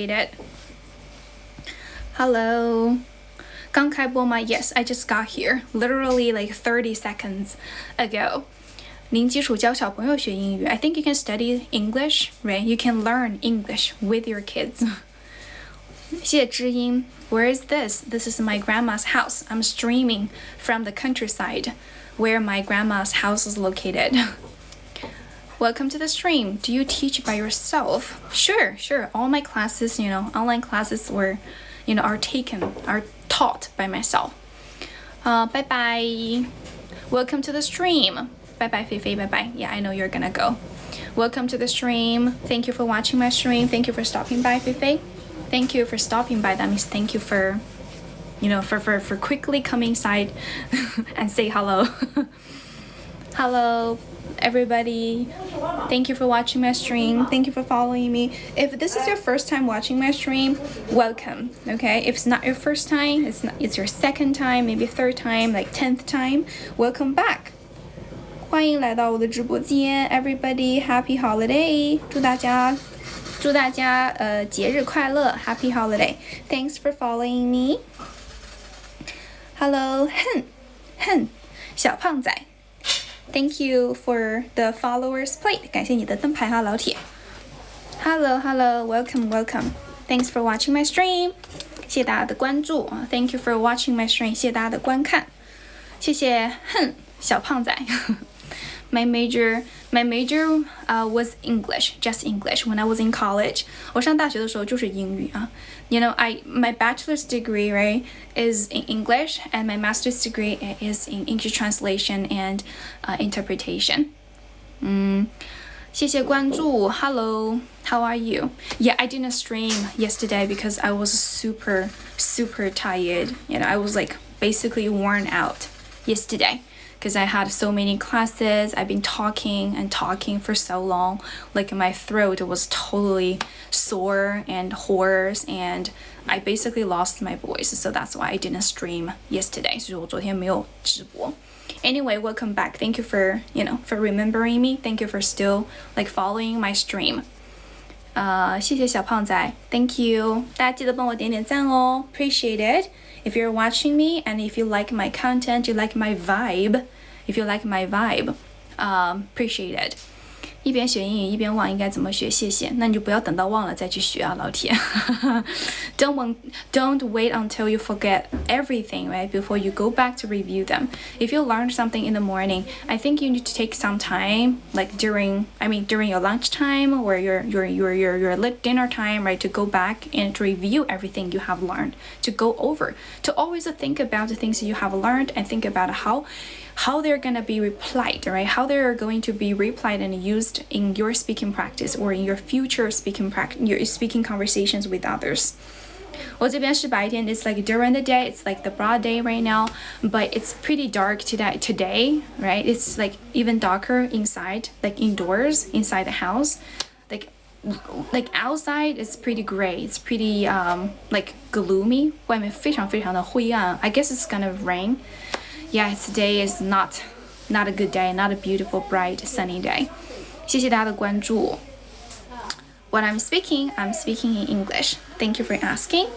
it. Hello. 刚开播吗? Yes, I just got here. Literally like 30 seconds ago. 零基础教小朋友学英语. I think you can study English, right? You can learn English with your kids. 谢谢知音. Where is this? This is my grandma's house. I'm streaming from the countryside where my grandma's house is located. Welcome to the stream. Do you teach by yourself? Sure. All my classes, online classes are taught by myself. Bye bye. Welcome to the stream. Bye bye, Feifei. Bye bye. Yeah, I know you're gonna go. Welcome to the stream. Thank you for watching my stream. Thank you for stopping by, Feifei. Thank you for stopping by. That means thank you for, for quickly coming inside and say hello. Hello, everybody. Thank you for watching my stream. Thank you for following me. If this is your first time watching my stream, welcome. Okay, if it's not your first time, it's your second time, maybe third time, like 10th time, welcome back. 欢迎来到我的直播间 ，Everybody happy holiday！ 祝大家节日快乐 ，Happy holiday! Thanks for following me. Hello, 哼，小胖仔。Thank you for the followers plate. 感谢你的灯牌哈，老铁。Hello, welcome. Thanks for watching my stream. 谢谢大家的关注。Thank you for watching my stream. 谢谢大家的观看。谢谢，小胖仔。My major was English, just English. When I was in college, 我上大学的时候就是英语啊。my bachelor's degree, right, is in English, and my master's degree is in English translation and interpretation. 谢谢关注 Hello, how are you? Yeah, I didn't stream yesterday because I was super tired. I was like basically worn out yesterday. Because I had so many classes, I've been talking for so long, like my throat was totally sore and hoarse, and I basically lost my voice, so that's why I didn't stream yesterday. 所以我昨天没有直播。Anyway, welcome back. Thank you for remembering me. Thank you for still like following my stream. 谢谢小胖仔 Thank you. 大家记得帮我点点赞哦 Appreciate it. If you're watching me and if you like my content, you like my vibe, appreciate it. 一边学英语一边忘应该怎么学，谢谢。那你就不要等到忘了再去学啊，老铁。Don't wait until you forget everything, right, before you go back to review them. If you learned something in the morning, I think you need to take some time, like during your lunchtime or your dinner time, right, to go back and to review everything you have learned, to go over, to always think about the things you have learned and think about how they're going to be replied, right? How they're going to be replied and used in your speaking practice or in your future speaking conversations with others. 我这边是白天 It's like during the day, it's like the broad day right now, but it's pretty dark today, right? It's like even darker inside, like indoors, inside the house. Like outside, it's pretty gray. It's pretty like gloomy. 外面非常的灰暗 I guess it's gonna rain. Yeah, today is not a good day, not a beautiful, bright, sunny day. 谢谢大家的关注。What I'm speaking in English. Thank you for asking.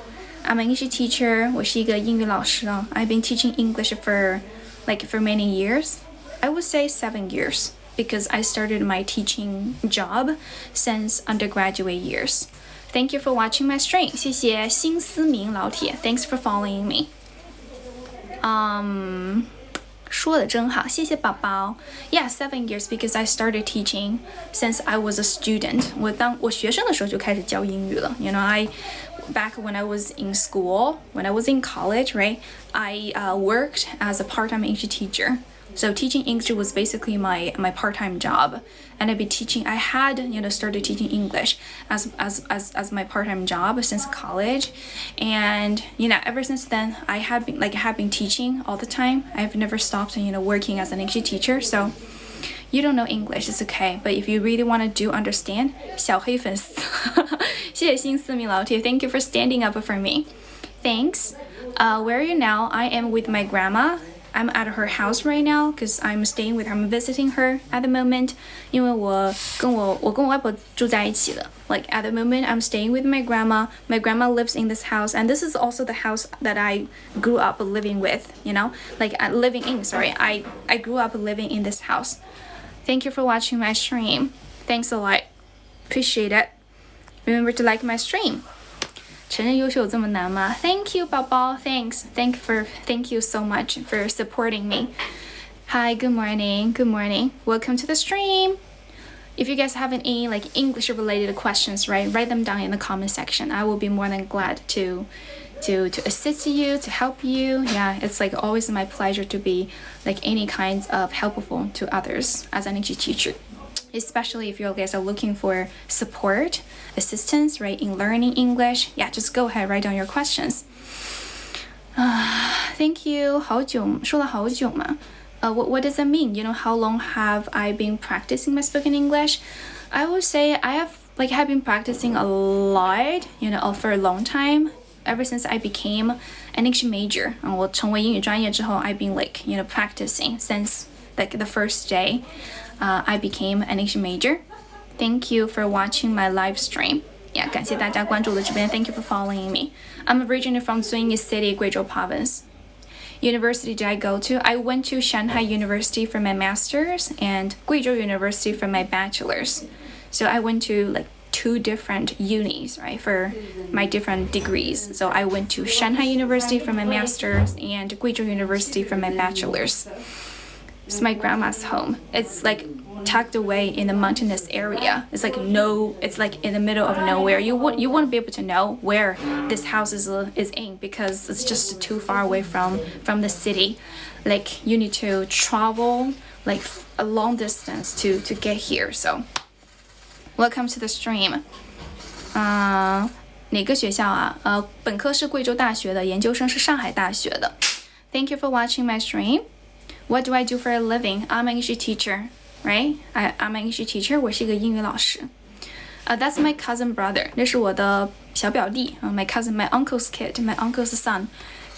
I'm an English teacher. 我是一个英语老师啊。I've been teaching English for many years. I would say 7 years because I started my teaching job since undergraduate years. Thank you for watching my stream. 谢谢辛思明老铁。Thanks for following me. 说得真好，谢谢宝宝。Yeah, 7 years because I started teaching since I was a student. 我学生的时候就开始教英语了。Back when I was in school, when I was in college, right? I worked as a part-time English teacher. So teaching English was basically my part-time job, and I had started teaching English as my part-time job since college, and ever since then I have been teaching all the time. I've never stopped working as an English teacher. So you don't know English, it's okay, but if you really want to understand, 小黑粉丝，谢谢新思明老铁 Thank you for standing up for me. Thanks. Where are you now? I am with my grandma. I'm at her house right now because I'm staying with her. I'm visiting her at the moment. 因为我跟我外婆住在一起的。Like at the moment, I'm staying with my grandma. My grandma lives in this house, and this is also the house that I grew up living with. You know, like living in. Sorry, I grew up living in this house. Thank you for watching my stream. Thanks a lot. Appreciate it. Remember to like my stream. 承认优秀有这么难吗 ？Thank you, 宝宝 Thanks. Thank you so much for supporting me. Hi, good morning. Good morning. Welcome to the stream. If you guys have any like English related questions, right, write them down in the comment section. I will be more than glad to assist you, to help you. Yeah, it's like always my pleasure to be like any kinds of helpful to others as an English teacher. Especially if you guys are looking for support, assistance, right, in learning English. Yeah, just go ahead, write down your questions. Thank you. 好久，说了好久嘛。What does that mean? You know, how long have I been practicing my spoken English? I would say I have been practicing a lot, you know, for a long time. Ever since I became an English major. 我成为英语专业之后 I've been like, you know, practicing since like the first day. I became an English major. Thank you for watching my live stream. Yeah, 感谢大家关注我的直播间 Thank you for following me. I'm originally from Zunyi City, Guizhou Province. University did I go to? I went to Shanghai University for my master's and Guizhou University for my bachelor's. So I went to like 2 different unis, right, for my different degrees. So I went to Shanghai University for my master's and Guizhou University for my bachelor's. It's my grandma's home. It's like tucked away in the mountainous area. It's like in the middle of nowhere. You won't be able to know where this house is in because it's just too far away from the city. Like you need to travel like a long distance to get here. So welcome to the stream. 哪个学校啊？本科是贵州大学的，研究生是上海大学的。Thank you for watching my stream. What do I do for a living? I'm an English teacher, right? I'm an English teacher. 我是一个英语老师。That's my cousin brother. 那是我的小表弟。My cousin, my uncle's kid, my uncle's son.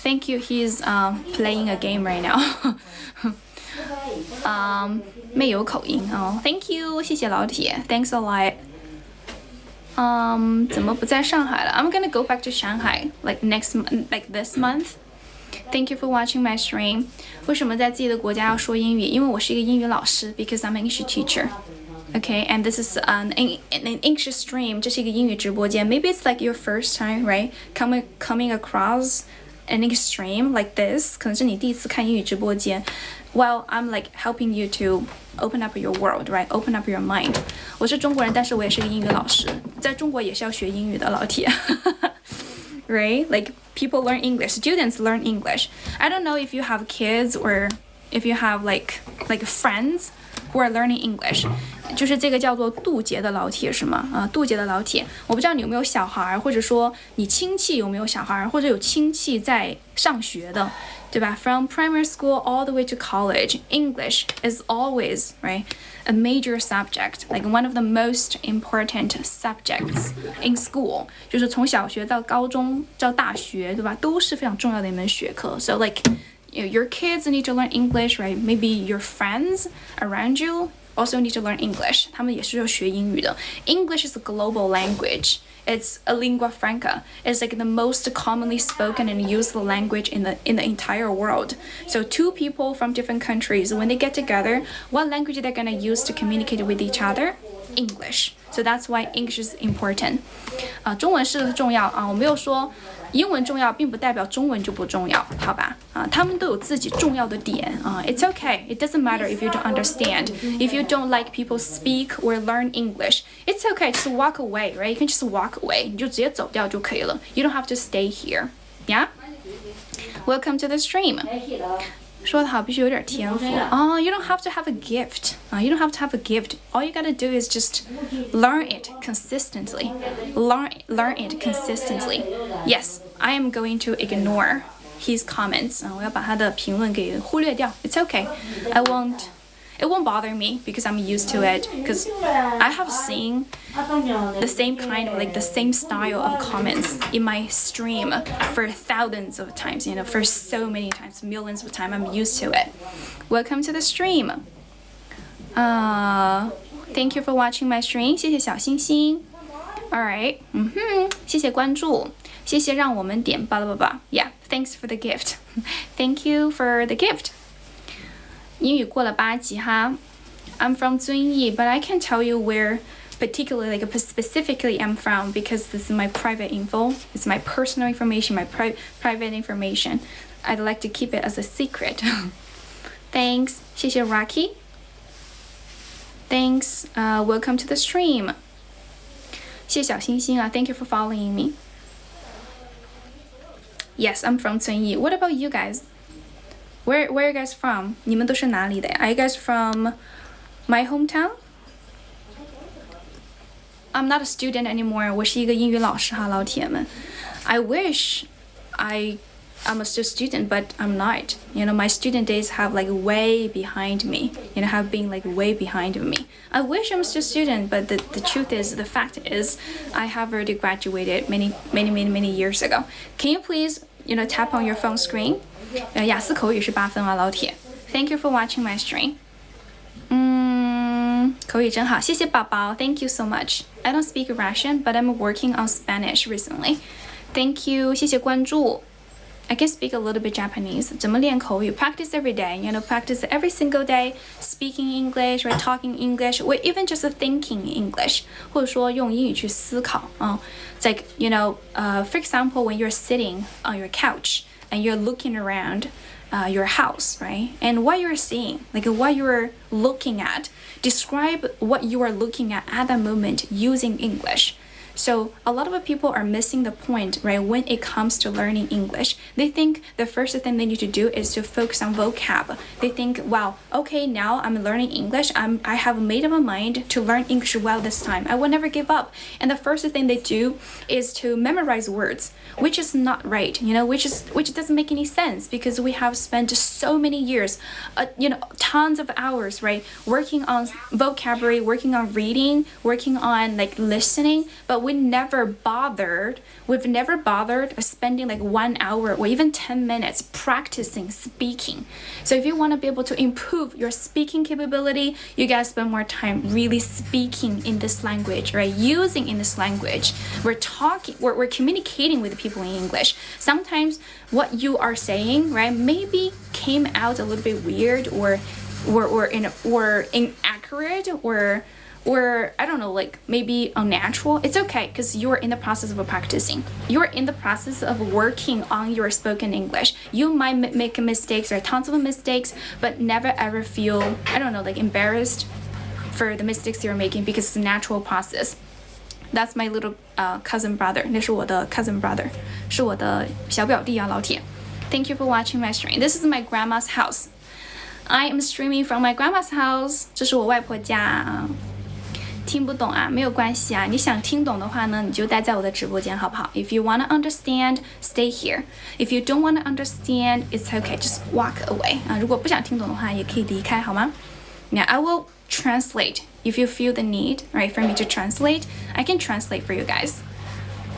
Thank you. He's playing a game right now. 没有口音哦。Thank you. 谢谢老铁。Thanks a lot. 怎么不在上海了 I'm gonna go back to Shanghai like this month. Thank you for watching my stream. 为什么在自己的国家要说英语？因为我是一个英语老师 because I'm an English teacher. Okay, and this is an English stream. 这是一个英语直播间。Maybe it's like your first time, right? Coming across an English stream like this. 可能是你第一次看英语直播间。Well, I'm like helping you to open up your world, right? Open up your mind. 我是中国人，但是我也是个英语老师。在中国也是要学英语的，老铁。Right? Like people learn English, students learn English. I don't know if you have kids or if you have like friends who are learning English. 就是这个叫做渡劫的老铁是吗？渡劫的老铁，我不知道你有没有小孩，或者说你亲戚有没有小孩，或者有亲戚在上学的，对吧？ From primary school all the way to college, English is always, right, a major subject, like one of the most important subjects in school. 就是从小学到高中到大学，对吧？都是非常重要的一门学科。So like, your kids need to learn English, right? Maybe your friends around you also need to learn English. 他们也是要学英语的。English is a global language. It's a lingua franca. It's like the most commonly spoken and used language in the entire world. So 2 people from different countries, when they get together, what language they're gonna use to communicate with each other? English. So that's why English is important. 中文是重要啊，我没有说英文重要，并不代表中文就不重要，好吧？他们都有自己重要的点啊。It's okay. It doesn't matter if you don't understand. If you don't like people speak or learn English, it's okay. Just walk away, right? You can just walk away. 你就直接走掉就可以了。You don't have to stay here. Yeah. Welcome to the stream. 说得好，必须有点天赋。You don't have to have a gift. You don't have to have a gift. All you gotta do is just learn it consistently. Learn it consistently. Yes, I am going to ignore his comments. 我要把他的评论给忽略掉。It's okay. I won't It won't bother me because I'm used to it. Because I have seen the same kind of the same style of comments in my stream for thousands of times, for so many times, millions of times. I'm used to it. Welcome to the stream. Thank you for watching my stream. 谢谢小星星。Alright. 谢谢关注。谢谢让我们点巴拉巴拉。Yeah, thanks for the gift. Thank you for the gift. 英语过了8级哈。I'm from 遵义, but I can't tell you where particularly, specifically I'm from because this is my private info. It's my personal information, my private information. I'd like to keep it as a secret. Thanks. 谢谢 Rocky. Thanks. Welcome to the stream. 谢谢小星星啊 Thank you for following me. Yes, I'm from 遵义. What about you guys? Where are you guys from? 你们都是哪里的呀 Are you guys from my hometown? I'm not a student anymore. 我是一个英语老师哈，老铁们。I wish I'm a still student, but I'm not. My student days have way behind me. Have been way behind me. I wish I'm still student, but the truth is, the fact is, I have already graduated many years ago. Can you please, tap on your phone screen? 雅思口语是8分啊，老铁。Thank you for watching my stream. 口语真好，谢谢宝宝 Thank you so much. I don't speak Russian, but I'm working on Spanish recently. Thank you. 谢谢关注。I can speak a little bit Japanese. 怎么练口语 Practice every day. Practice every single day. Speaking English, or talking English, or even just thinking English. 或者说用英语去思考啊。It's like, for example, when you're sitting on your couch and you're looking around your house, right? And what you're seeing, what you're looking at. Describe what you are looking at that moment using English. So a lot of people are missing the point, right? When it comes to learning English, they think the first thing they need to do is to focus on vocab. They think, wow, okay, now I'm learning English. I have made up my mind to learn English well this time. I will never give up. And the first thing they do is to memorize words, which is not right, which doesn't make any sense because we have spent so many years, tons of hours, right? Working on vocabulary, working on reading, working on listening, but we've never bothered spending 1 hour or even 10 minutes practicing speaking. So if you want to be able to improve your speaking capability, you gotta spend more time really speaking in this language, right? Using in this language. We're communicating with people in English. Sometimes what you are saying, right, maybe came out a little bit weird or inaccurate or I don't know, maybe unnatural. It's okay because you're in the process of practicing. You're in the process of working on your spoken English. You might make mistakes or tons of mistakes, but never ever feel, I don't know, embarrassed for the mistakes you're making because it's a natural process. That's my little cousin brother. 那是我的 cousin brother. 是我的小表弟啊，老铁。Thank you for watching my stream. This is my grandma's house. I am streaming from my grandma's house. 这是我外婆家。听不懂啊，没有关系啊。你想听懂的话呢，你就待在我的直播间，好不好 ？If you wanna understand, stay here. If you don't wanna understand, it's okay. Just walk away. 啊，如果不想听懂的话，也可以离开，好吗 ？Now I will translate. If you feel the need, right, for me to translate, I can translate for you guys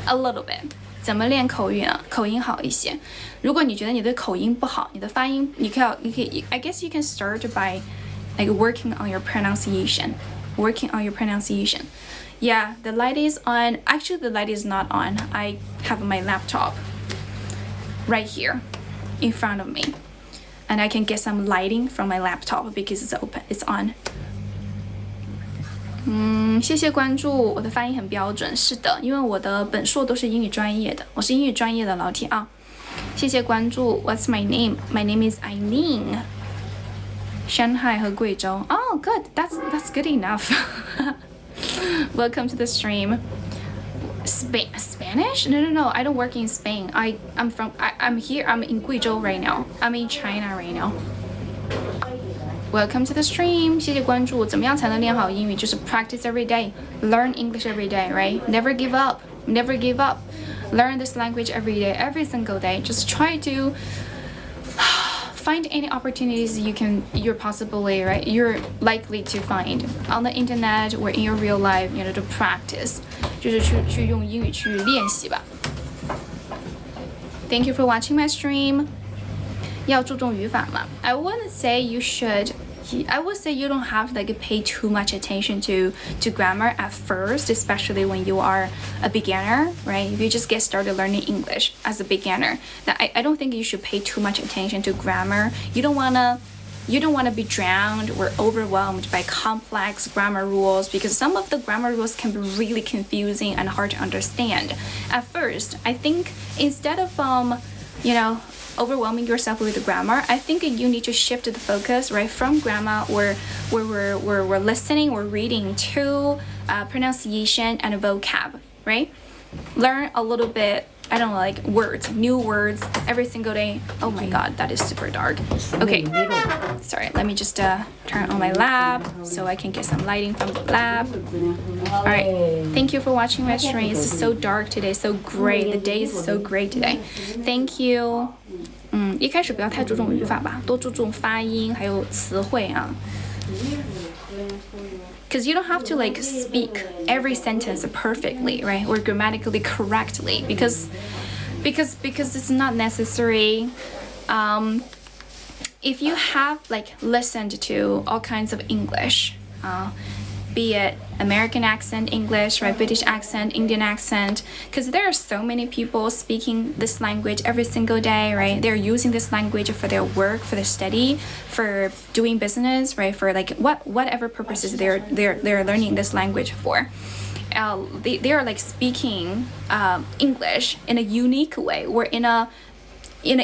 a little bit. 怎么练口语呢？口音好一些。如果你觉得你的口音不好，你的发音，你可以 I guess you can start by working on your pronunciation. Working on your pronunciation. Yeah, the light is on. Actually, the light is not on. I have my laptop right here in front of me. And I can get some lighting from my laptop because it's open. It's on. 谢谢关注，我的发音很标准。是的，因为我的本硕都是英语专业的，我是英语专业的老铁啊。谢谢关注。What's my name? My name is Aileen. Shanghai 和贵州 Oh, good. That's good enough. Welcome to the stream. Spanish? No. I don't work in Spain. I'm here. I'm in Guizhou right now. I'm in China right now. Welcome to the stream. 谢谢关注。怎么样才能练好英语？就是 practice every day, learn English every day, right? Never give up. Never give up. Learn this language every day, every single day. Just try to find any opportunities you're possibly right you're likely to find on the internet or in your real life, to practice， 就是去用英语去练习吧。Thank you for watching my stream. 要注重语法嘛 I wouldn't say you should. I would say you don't have to pay too much attention to grammar at first, especially when you are a beginner, right? If you just get started learning English as a beginner, I don't think you should pay too much attention to grammar. You don't wanna be drowned or overwhelmed by complex grammar rules because some of the grammar rules can be really confusing and hard to understand. At first, I think instead of overwhelming yourself with the grammar, I think you need to shift the focus right from grammar or where we're listening or reading to pronunciation and vocab, right? Learn a little bit, I don't know, words, new words every single day. Oh my god, that is super dark. Okay, sorry, let me just turn on my lab so I can get some lighting from the lab. Alright, thank you for watching my stream. It's so dark today, so gray. The day is so gray today. Thank you. 一开始不要太注重语法吧，多注重发音还有词汇啊。Because you don't have to speak every sentence perfectly, right, or grammatically correctly, because it's not necessary. If you have listened to all kinds of English, be it American accent English, right, British accent, Indian accent, because there are so many people speaking this language every single day, right? They're using this language for their work, for their study, for doing business, right? For whatever purposes they're learning this language for. They are speaking English in a unique way or in an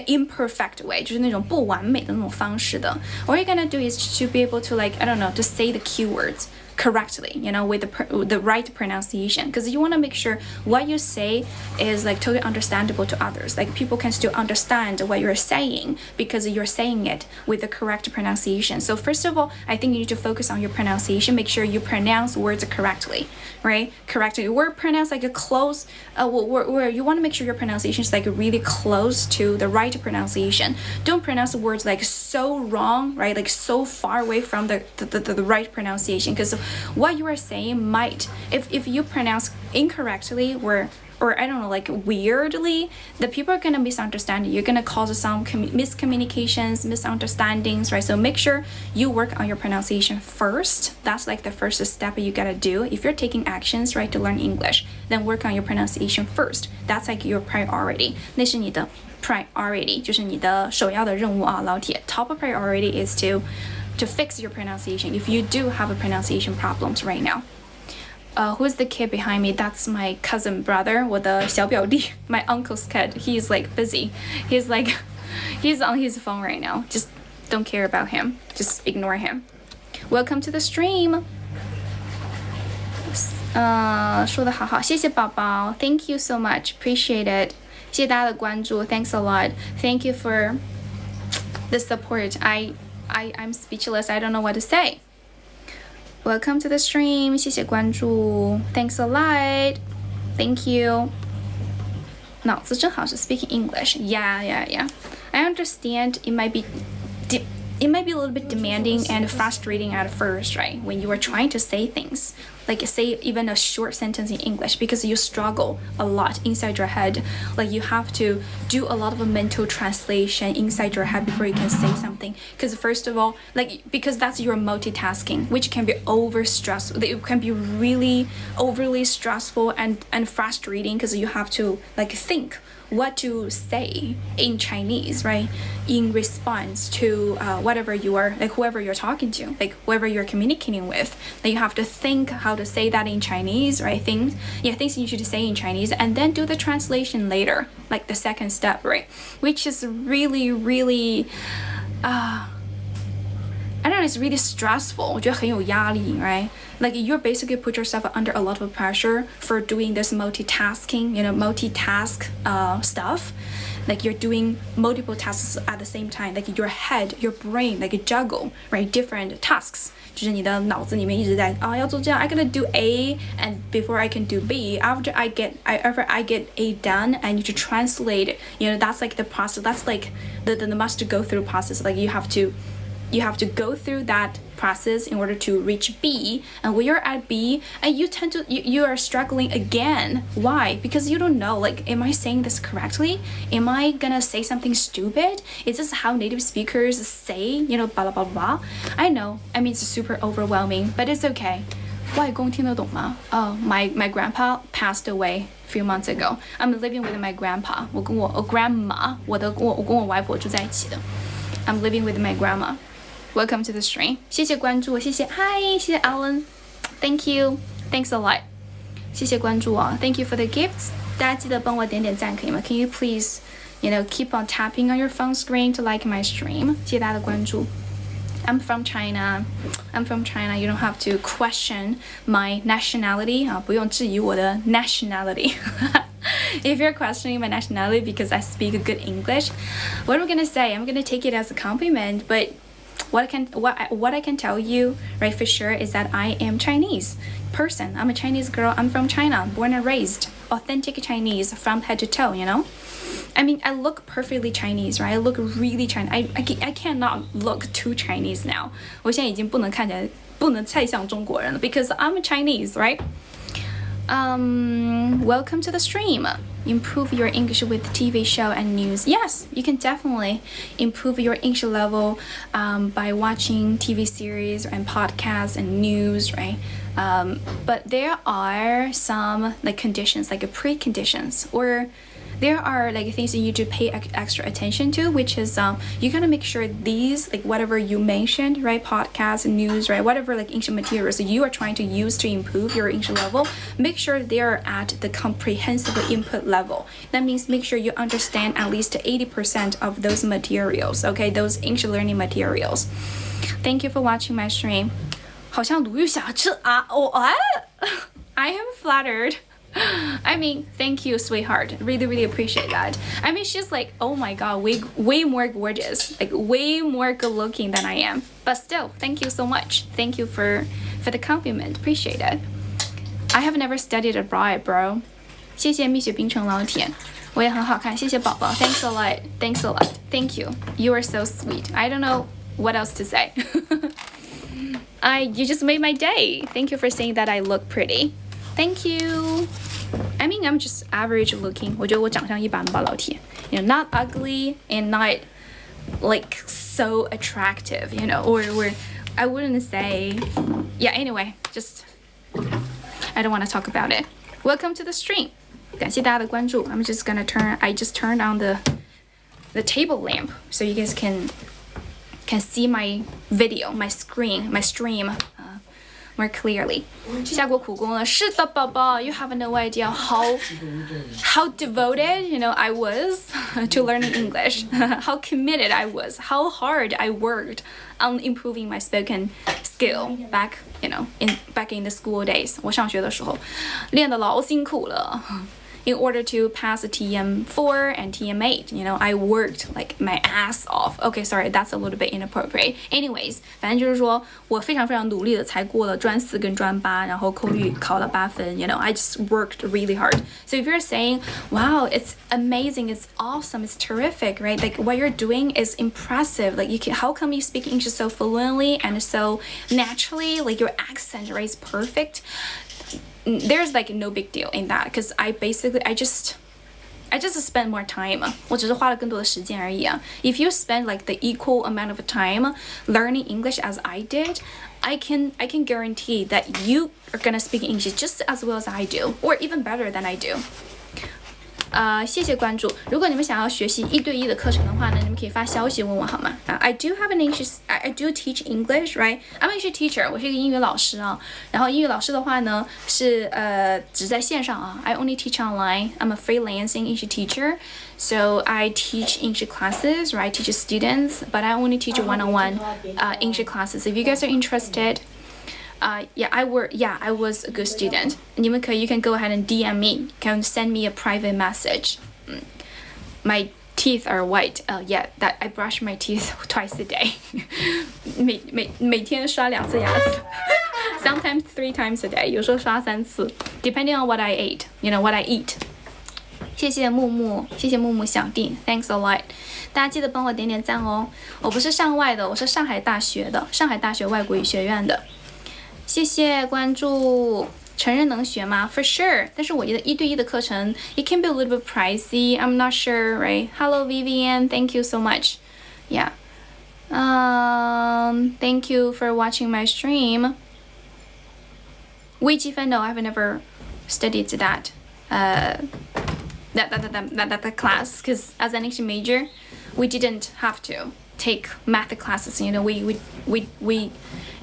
imperfect way, 就是那种不完美的那种方式的。All you're gonna do is to be able to I don't know, to say the keywords correctly, with the right pronunciation, because you want to make sure what you say is totally understandable to others. People can still understand what you're saying because you're saying it with the correct pronunciation. So first of all, I think you need to focus on your pronunciation. Make sure you pronounce words correctly, right? Correctly. Word pronounce a close, where you want to make sure your pronunciation is really close to the right pronunciation. Don't pronounce words so wrong, right? So far away from the right pronunciation, because what you are saying might, if you pronounce incorrectly or I don't know, weirdly, the people are gonna misunderstand you. You're gonna cause some miscommunications, misunderstandings, right? So make sure you work on your pronunciation first. That's the first step you gotta do. If you're taking actions, right, to learn English, then work on your pronunciation first. That's your priority. 那是你的 priority， 就是你的首要的任务啊，老铁。Top priority is to fix your pronunciation if you do have a pronunciation problems right now. Who's the kid behind me? That's my cousin brother, 我的小表弟, my uncle's kid. He's busy. He's on his phone right now. Just don't care about him. Just ignore him. Welcome to the stream. 说得好好，谢谢宝宝 Thank you so much. Appreciate it. 谢谢大家的关注 Thanks a lot. Thank you for the support. I'm speechless. I don't know what to say. Welcome to the stream. 谢谢关注 Thanks a lot. Thank you. 脑子正好是 speaking English. Yeah. I understand it might be a little bit demanding and frustrating at first, right? When you are trying to say things, say even a short sentence in English, because you struggle a lot inside your head. You have to do a lot of a mental translation inside your head before you can say something. Because first of all, because that's your multitasking, which can be overstressful. It can be really overly stressful and frustrating because you have to think what to say in Chinese, right? In response to whatever you are, whoever you're talking to, whoever you're communicating with. You have to think how to say that in Chinese, right? Things you should say in Chinese, and then do the translation later, the second step, right? Which is really, I don't know, it's really stressful. 我觉得很有压力, right? You basically put yourself under a lot of pressure for doing this multitasking, multitask stuff. like you're doing multiple tasks at the same time, like your head, your brain, like juggle, right, different tasks. 就是你的脑子里面一直在要做这样 I gotta do A and before I can do B after I get A done I need to translate that's like the process that's like the must go through process like you have to go through that process in order to reach B and when you're at B and you are struggling again. Why? Because you don't know like am I saying this correctly? Am I gonna say something stupid? Is this how native speakers say blah blah blah blah? I know, I mean it's super overwhelming but it's okay. 外公听得懂吗? Oh, my grandpa passed away a few months ago. I'm living with my grandpa. 我跟我 grandma 我跟我外婆住在一起的. I'm living with my grandma. Welcome to the stream. 谢谢关注，谢谢 Hi 谢谢 Alan. Thank you. Thanks a lot. 谢谢关注啊 Thank you for the gifts. 大家记得帮我点点赞可以吗 Can you please, keep on tapping on your phone screen to like my stream? 谢谢大家的关注。I'm from China. You don't have to question my nationality. 不用质疑我的 nationality. If you're questioning my nationality because I speak good English, what am I gonna say? I'm gonna take it as a compliment, but what I can tell you right for sure is that I am Chinese person. I'm a Chinese girl. I'm from China, born and raised. Authentic Chinese from head to toe, I mean, I look perfectly Chinese, right? I look really Chinese. I cannot look too Chinese now. 我现在已经不能太像中国人了 because I'm a Chinese, right? Welcome to the stream. Improve your English with TV show and news. Yes, you can definitely improve your English level by watching TV series and podcasts and news, right? But there are some like conditions, like preconditions, or there are like things that you need to pay extra attention to, which is you gotta make sure these like whatever you mentioned, right, podcasts, news, right, whatever like English materials that you are trying to use to improve your English level, make sure they are at the comprehensive input level. That means make sure you understand at least 80% of those materials, okay, those English learning materials. Thank you for watching my stream. 好像鲁豫小吃啊 I am flattered. I mean, thank you, sweetheart. Really, really appreciate that. I mean, she's like, oh my god, way more gorgeous, like way more good looking than I am. But still, thank you so much. Thank you for the compliment. Appreciate it. I have never studied abroad, bro. 谢谢蜜雪冰城老铁，我也很好看，谢谢宝宝。Thanks a lot. Thanks a lot. Thank you. You are so sweet. I don't know what else to say. You just made my day. Thank you for saying that I look pretty. Thank you. I mean, I'm just average looking. 我觉得我长相一般吧，老铁。Not ugly and not like so attractive, or I wouldn't say. Yeah, anyway, just I don't want to talk about it. Welcome to the stream. 感谢大家的关注. I'm just gonna I just turned on the table lamp so you guys can see my video, my stream more clearly. 下过苦功了，是的，宝宝 You have no idea how devoted, I was to learning English. How committed I was. How hard I worked on improving my spoken skill back, back in the school days. 我上学的时候练得老辛苦了。In order to pass TM4 and TM8, I worked like my ass off. Okay, sorry, that's a little bit inappropriate. Anyways, 反正就是说我非常非常努力的才过了专4跟专8，然后口语考了8分。I just worked really hard. So if you're saying, wow, it's amazing, it's awesome, it's terrific, right? Like what you're doing is impressive. Like how come you speak English so fluently and so naturally? Like your accent, right, is perfect. There's like no big deal in that because I just spend more time. 我只是花了更多的时间而已啊。If you spend like the equal amount of time learning English as I did, I can guarantee that you are gonna speak English just as well as I do, or even better than I do. 谢谢关注。如果你们想要学习1对1的课程的话呢，你们可以发消息问我好吗？I do have an English, I do teach English, right? I'm an English teacher. 我是一个英语老师啊。然后英语老师的话呢是只在线上啊。I only teach online. I'm a freelancing English teacher, so I teach English classes, right? Teach students, but I only teach one-on-one English classes. If you guys are interested. I was a good student. You can go ahead and DM me. Can send me a private message. My teeth are white. Yeah, that I brush my teeth twice a day. 每天刷2次牙齿。Sometimes 3 times a day. 有时候刷3次 ，depending on what I ate. What I eat. 谢谢木木小弟 ，Thanks a lot。大家记得帮我点点赞哦。我不是上外的，我是上海大学的，上海大学外国语学院的。谢谢关注。成人能学吗 ？For sure， 但是我觉得1对1的课程 ，it can be a little bit pricey. I'm not sure, right? Hello Vivian, thank you so much. Yeah. Thank you for watching my stream. 微积分 No, I've never studied that. That class, because as an English major, we didn't have to take math classes.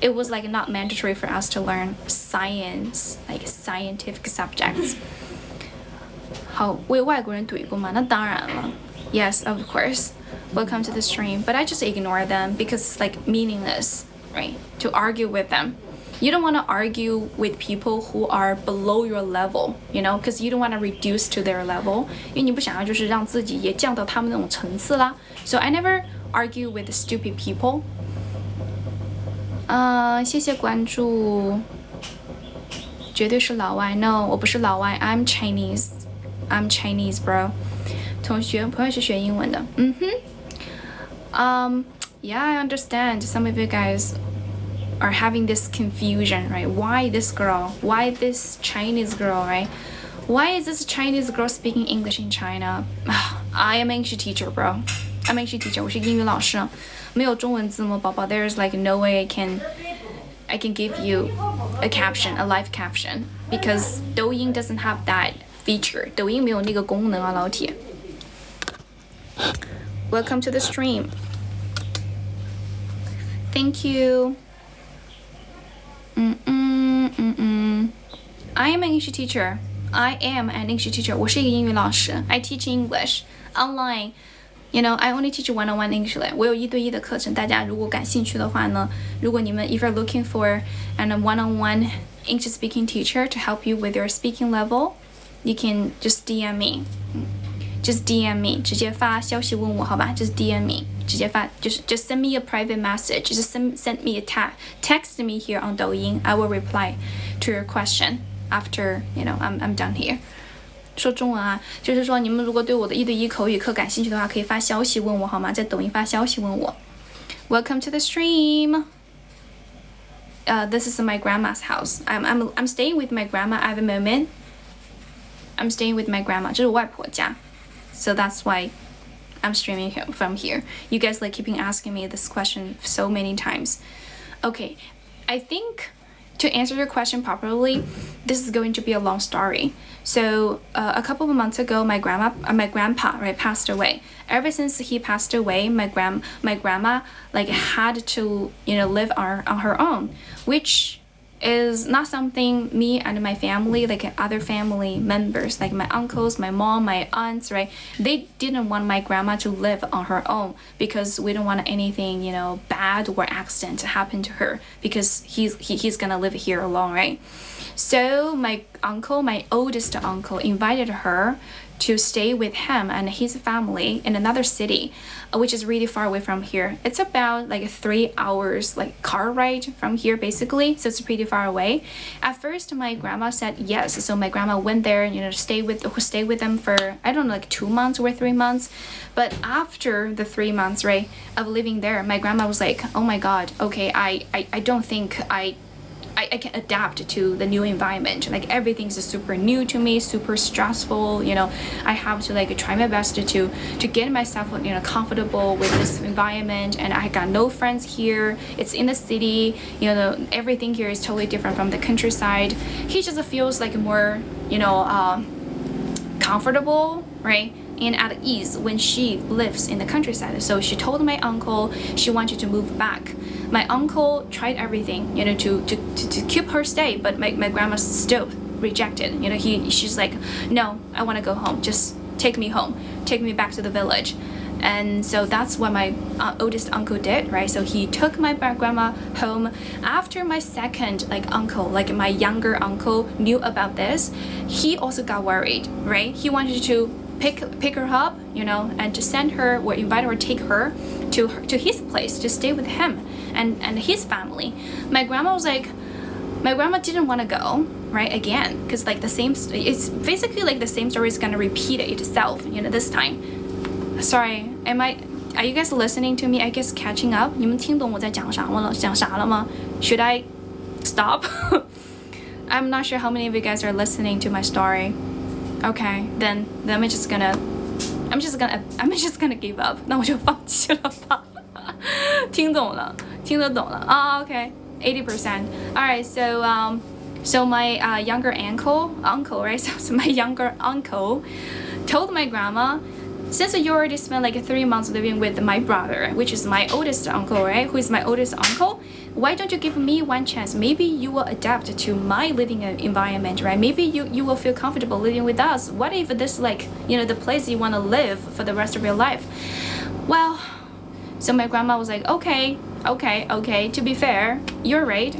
It was like not mandatory for us to learn science, like scientific subjects. 好，为外国人怼过吗？那当然了。Yes, of course. Welcome to the stream. But I just ignore them because it's like meaningless, right? To argue with them. You don't want to argue with people who are below your level, because you don't want to reduce to their level. 因为你不想要就是让自己也降到他们那种层次啦。So I never argue with stupid people. 谢谢关注。绝对是老外 ，No， 我不是老外 ，I'm Chinese，I'm Chinese, bro。朋友是学英文的，Yeah, I understand. Some of you guys are having this confusion, right? Why this girl? Why this Chinese girl, right? Why is this Chinese girl speaking English in China? I am an English teacher, bro. I'm an English teacher. 我是英语老师，没有中文字幕，宝宝。There's like no way I can give you a caption, a live caption, because 抖音 doesn't have that feature. 抖音没有那个功能啊，老铁。Welcome to the stream. Thank you. I am an English teacher. I am an English teacher. 我是一个英语老师。I teach English online. I only teach one-on-one English. 我有1对1的课程，大家如果感兴趣的话呢，如果你们 if you're looking for a one-on-one English speaking teacher to help you with your speaking level, you can just DM me. Just DM me. 直接发消息问我，好吧？ Just DM me. 直接发，就是 just send me a private message. Just send me a text me here on 抖音. I will reply to your question after I'm done here. 说中文啊，就是说你们如果对我的1对1口语课感兴趣的话，可以发消息问我好吗？在抖音发消息问我。Welcome to the stream. This is my grandma's house. I'm staying with my grandma at the moment. I'm staying with my grandma. 这是我外婆家。So that's why I'm streaming from here. You guys like keeping asking me this question so many times. Okay, I think to answer your question properly, this is going to be a long story. So a couple of months ago, my grandpa right passed away. Ever since he passed away, my grandma like had to live on her own, which is not something me and my family, like other family members, like my uncles, my mom, my aunts, right? They didn't want my grandma to live on her own because we don't want anything, bad or accident to happen to her because he's gonna live here alone, right? So my oldest uncle invited her to stay with him and his family in another city, which is really far away from here. It's about like 3 hours like car ride from here basically, so it's pretty far away. At first my grandma said yes, so my grandma went there, stay with them for I don't know, like 2 months or 3 months. But after the 3 months, right, of living there, my grandma was like, oh my god, okay, I don't think I can adapt to the new environment. Like everything's super new to me, super stressful. I have to like try my best to get myself comfortable with this environment. And I got no friends here. It's in the city. Everything here is totally different from the countryside. He just feels like more comfortable, right? And at ease when she lives in the countryside. So she told my uncle she wanted to move back. My uncle tried everything, to keep her stay, but my grandma still rejected. She's like, no, I want to go home. Just take me home. Take me back to the village. And so that's what my oldest uncle did, right? So he took my grandma home. After my second uncle, like my younger uncle knew about this, he also got worried, right? He wanted to pick her up, and to send her or invite her, take her to his place to stay with him and his family. My grandma didn't want to go, right, again, because like it's basically like the same story is gonna repeat itself, this time. Sorry, are you guys listening to me? I guess catching up. 你们听懂我在讲啥了吗? Should I stop? I'm not sure how many of you guys are listening to my story. Okay, then I'm just gonna give up. 那我就放弃了吧。听得懂了啊 OK, 80%. All right, so my younger uncle, right? So my younger uncle told my grandma, since you already spent like 3 months living with my brother, which is my oldest uncle, right? Who is my oldest uncle? Why don't you give me one chance? Maybe you will adapt to my living environment, right? Maybe you will feel comfortable living with us. What if this like, the place you want to live for the rest of your life? Well, so my grandma was like, okay, to be fair, you're right,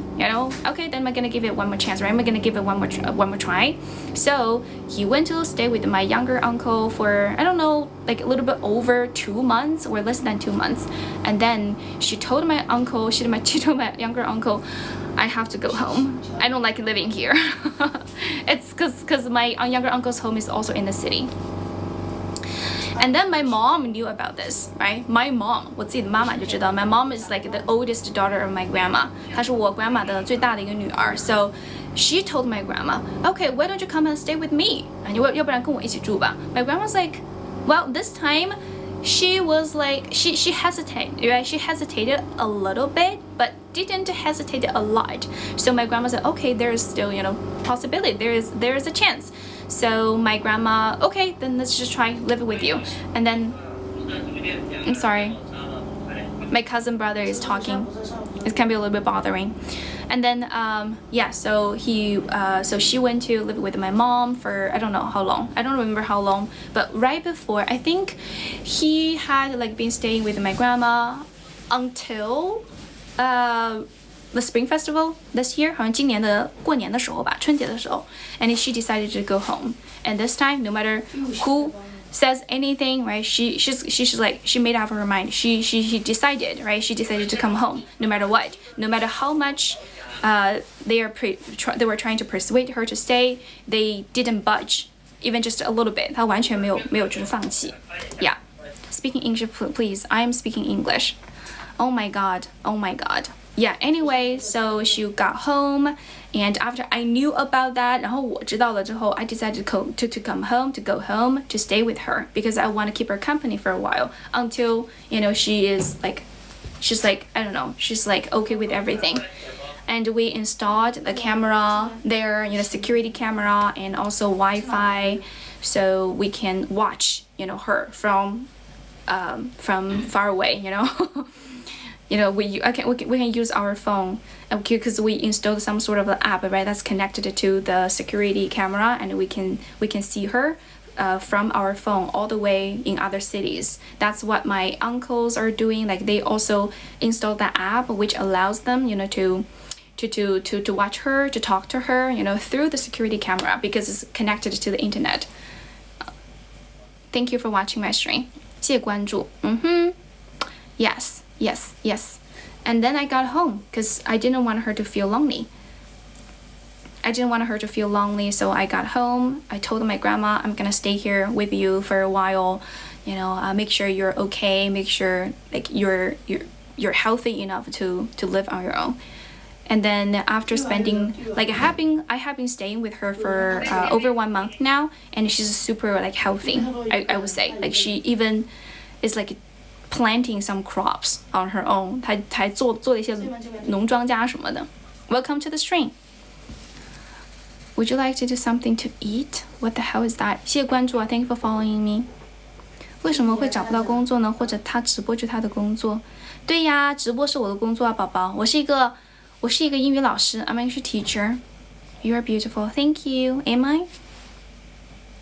okay, then I'm gonna give it one more chance, right? I'm gonna give it one more try. So he went to stay with my younger uncle for, I don't know, like a little bit over 2 months or less than 2 months. And then she told my younger uncle, I have to go home. I don't like living here. It's because my younger uncle's home is also in the city. And then my mom knew about this, right? My mom, 我自己的妈妈就知道 my mom is like the oldest daughter of my grandma. 她是我 grandma 的最大的一个女儿. So she told my grandma, okay, why don't you come and stay with me? 要不然跟我一起住吧. My grandma's like, well, this time she was like, she hesitated, right? She hesitated a little bit, but didn't hesitate a lot. So my grandma said, okay, there's still, possibility. There is a chance. So my grandma, okay, then let's just try living with you. And then, I'm sorry, my cousin brother is talking. It can be a little bit bothering. And then, so she went to live with my mom for, I don't know how long. I don't remember how long, but right before, I think he had like been staying with my grandma until, the Spring Festival this year, 好像今年的过年的时候吧，春节的时候 and she decided to go home. And this time, no matter who says anything, right? She's like, she made up her mind. She decided, right? She decided to come home, no matter what, no matter how much they were trying to persuade her to stay. They didn't budge, even just a little bit. 她完全没有就是放弃 Yeah, speaking English, please. I am speaking English. Oh my god. Yeah, anyway, so she got home, and after I knew about that, 然后我知道了之后 I decided to come home, to go home, to stay with her, because I want to keep her company for a while until, she's like, I don't know, she's like okay with everything. And we installed the camera there, security camera, and also Wi-Fi, so we can watch, her from far away, we can use our phone because we installed some sort of app, right, that's connected to the security camera, and we can see her from our phone all the way in other cities. That's what my uncles are doing. Like they also installed the app which allows them, to watch her, to talk to her, through the security camera because it's connected to the internet. Thank you for watching my stream. 谢谢关注. Yes. And then I got home because I didn't want her to feel lonely. So I got home. I told my grandma, I'm gonna stay here with you for a while. Make sure you're okay. Make sure like you're healthy enough to live on your own. And then after spending like I have been staying with her for over 1 month now, and she's super like healthy. I would say like she even is like planting some crops on her own. 她还做了一些农庄稼什么的. Welcome to the stream. Would you like to do something to eat? What the hell is that? 谢谢关注啊 Thank you for following me. 为什么会找不到工作呢？或者他直播就他的工作？对呀，直播是我的工作啊，宝宝。我是一个英语老师。I'm an English teacher. You are beautiful. Thank you. Am I?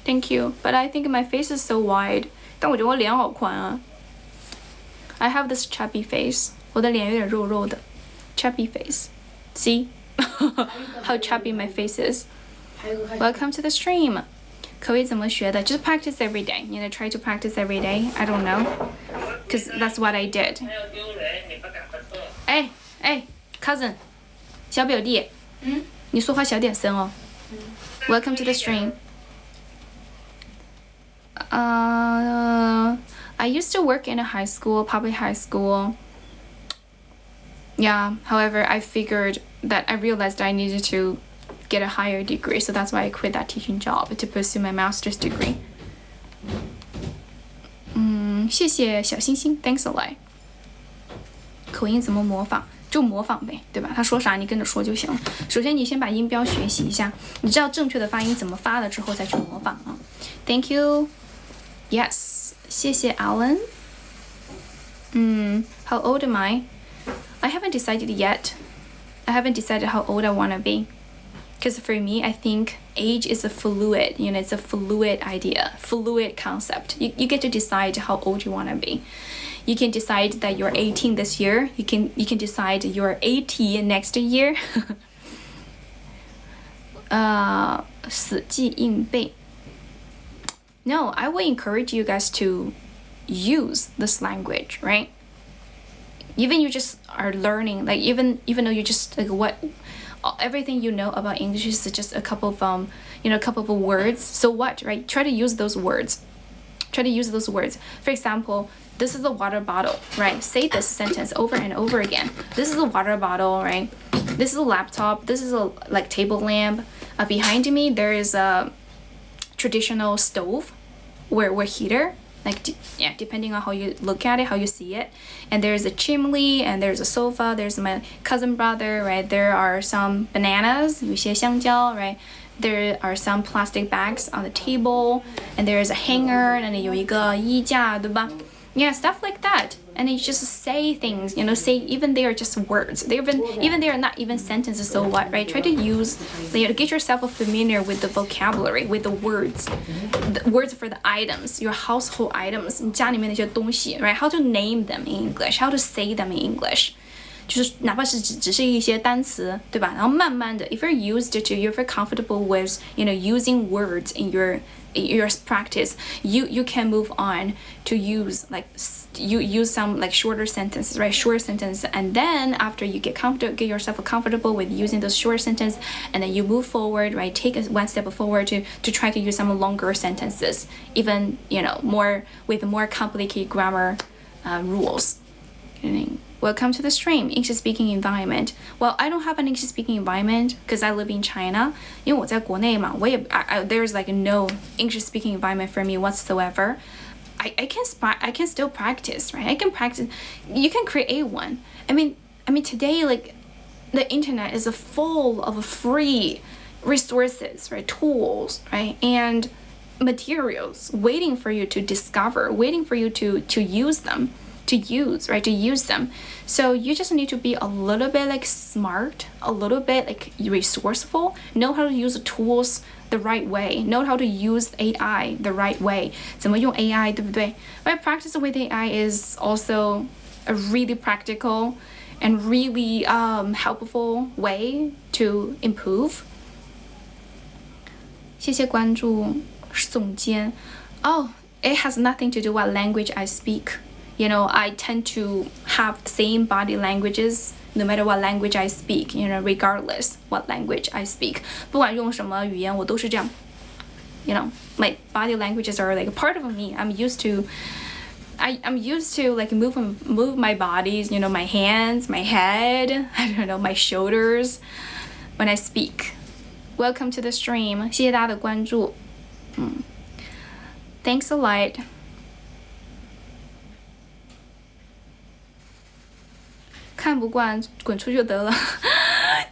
Thank you. But I think my face is so wide. 但我觉得我脸好宽啊。I have this chubby face. 我的脸有点肉肉的 chubby face. See? How chubby my face is. Welcome to the stream. 口语怎么学的？就是 practice every day. You know, try to practice every day. I don't know, because that's what I did. 哎 cousin, 小表弟，你说话小点声哦。Welcome to the stream. I used to work in a high school, public high school. Yeah, however, I realized I needed to get a higher degree, so that's why I quit that teaching job to pursue my master's degree. 谢谢小星星 ，Thanks a lot. 口音怎么模仿？就模仿呗，对吧？他说啥你跟着说就行了。首先你先把音标学习一下，你知道正确的发音怎么发了之后再去模仿啊。Thank you. Yes. 谢谢 Alan. How old am I? I haven't decided yet. I haven't decided how old I want to be. Because for me, I think age is a fluid, you know, it's a fluid idea, fluid concept. You get to decide how old you want to be. You can decide that you're 18 this year. You can decide you're 80 next year. 死记硬背. No, I would encourage you guys to use this language, right? Even you just are learning, like even though you just like what everything you know about English is just a couple of a couple of words. So what, right? Try to use those words. Try to use those words. For example, this is a water bottle, right? Say this sentence over and over again. This is a water bottle, right? This is a laptop. This is a like table lamp. Behind me there is a traditional stove or heater. Like, yeah, depending on how you look at it, how you see it. And there's a chimney, and there's a sofa, there's my cousin brother, right? There are some bananas, 有些香蕉, right? There are some plastic bags on the table, and there's a hanger, and 有一个衣架, 对吧? Yeah, stuff like that. And you just say things, you know, say even they are just words. Even they are not even sentences, so what, right? Try to use, you know, get yourself familiar with the vocabulary, with the words for the items, your household items, 你家里面那些东西, right? How to name them in English, how to say them in English. 就是哪怕是只是一些单词，对吧？然后慢慢的 if you're used to, you're very comfortable with, you know, using words in your practice, you can move on to use like you use some like shorter sentences, right? Short sentence, and then after you get yourself comfortable with using those short sentences, and then you move forward, right? Take one step forward to try to use some longer sentences, even, you know, more with more complicated grammar rules. Welcome to the stream, English-speaking environment. Well, I don't have an English-speaking environment because I live in China. 因为我在国内嘛，there's like no English-speaking environment for me whatsoever. I can still practice, right? I can practice. You can create one. I mean today, like the internet is full of free resources, right? Tools, right? And materials waiting for you to discover, waiting for you to use them. To use them. So you just need to be a little bit like smart, a little bit like resourceful, know how to use the tools the right way, know how to use AI the right way. 怎么用 AI, 对不对? But practice with AI is also a really practical and really helpful way to improve. 谢谢关注宋坚. Oh, it has nothing to do what language I speak. You know, I tend to have the same body languages no matter what language I speak, you know, regardless what language I speak. 不管用什么语言我都是这样. You know, my body languages are like a part of me. I'm used to like move my bodies, you know, my hands, my head, I don't know, my shoulders when I speak. Welcome to the stream. 谢谢大家的关注. Thanks a lot. 看不惯滚出去就得了。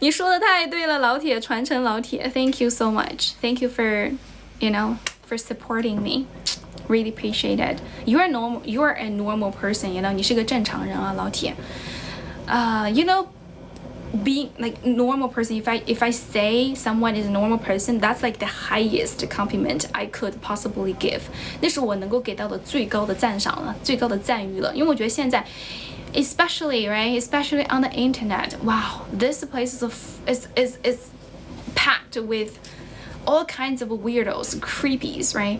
你说的太对了，老铁，传承老铁。Thank you so much. Thank you for, you know, for supporting me. Really appreciate it. You are a normal person, you know. 你是个正常人啊，老铁。You know, being like normal person. If I say someone is a normal person, that's like the highest compliment I could possibly give. 那是我能够给到的最高的赞赏了，最高的赞誉了。因为我觉得现在。Especially on the internet. Wow, this place is packed with all kinds of weirdos, creepies, right?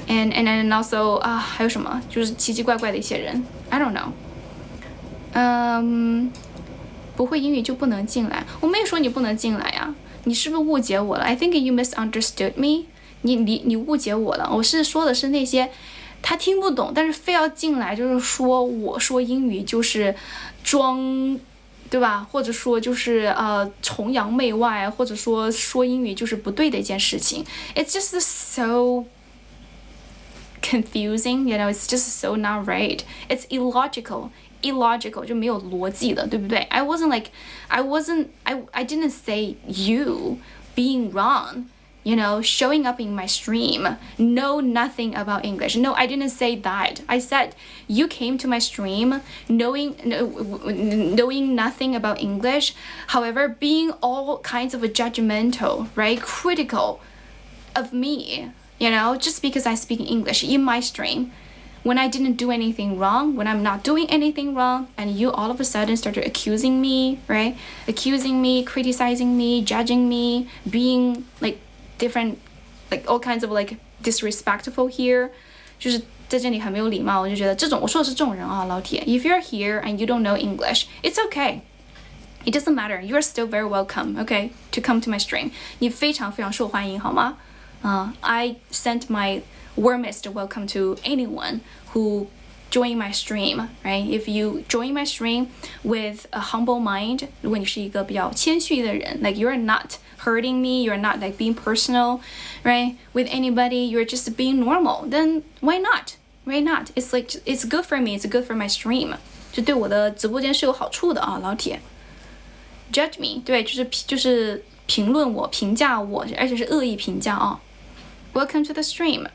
And then also 还有什么？就是奇奇怪怪的一些人 I don't know. 不会英语就不能进来。我没有说你不能进来呀，你是不是误解我了 ？I think you misunderstood me. 你误解我了。我是说的是那些他听不懂，但是非要进来，就是说我说英语就是装，对吧？或者说就是崇洋媚外，或者说英语就是不对的一件事情。It's just so confusing, you know. It's just so not right. It's illogical 就没有逻辑的，对不对 I didn't say you being wrong, you know, showing up in my stream, know nothing about English. No, I didn't say that. I said you came to my stream knowing nothing about English, however, being all kinds of judgmental, right, critical of me, you know, just because I speak English in my stream. When I didn't do anything wrong, when I'm not doing anything wrong, and you all of a sudden started accusing me, right? Accusing me, criticizing me, judging me, being like different, like all kinds of like disrespectful here. 就是在这里很没有礼貌，我就觉得这种，我说的是这种人啊，老铁。If you're here and you don't know English, it's okay. It doesn't matter. You are still very welcome, okay, to come to my stream. 你非常非常受欢迎，好吗？I sent my warmest welcome to anyone who join my stream, right? If you join my stream with a humble mind, 如果你是一个比较谦虚的人 like you're not hurting me, you're not like being personal, right? With anybody, you're just being normal, then why not? Why not? It's like, it's good for me, it's good for my stream. 这对我的直播间是有好处的啊，老铁。Judge me, 对，就是评论我、评价我，而且是恶意评价啊。Welcome to the stream.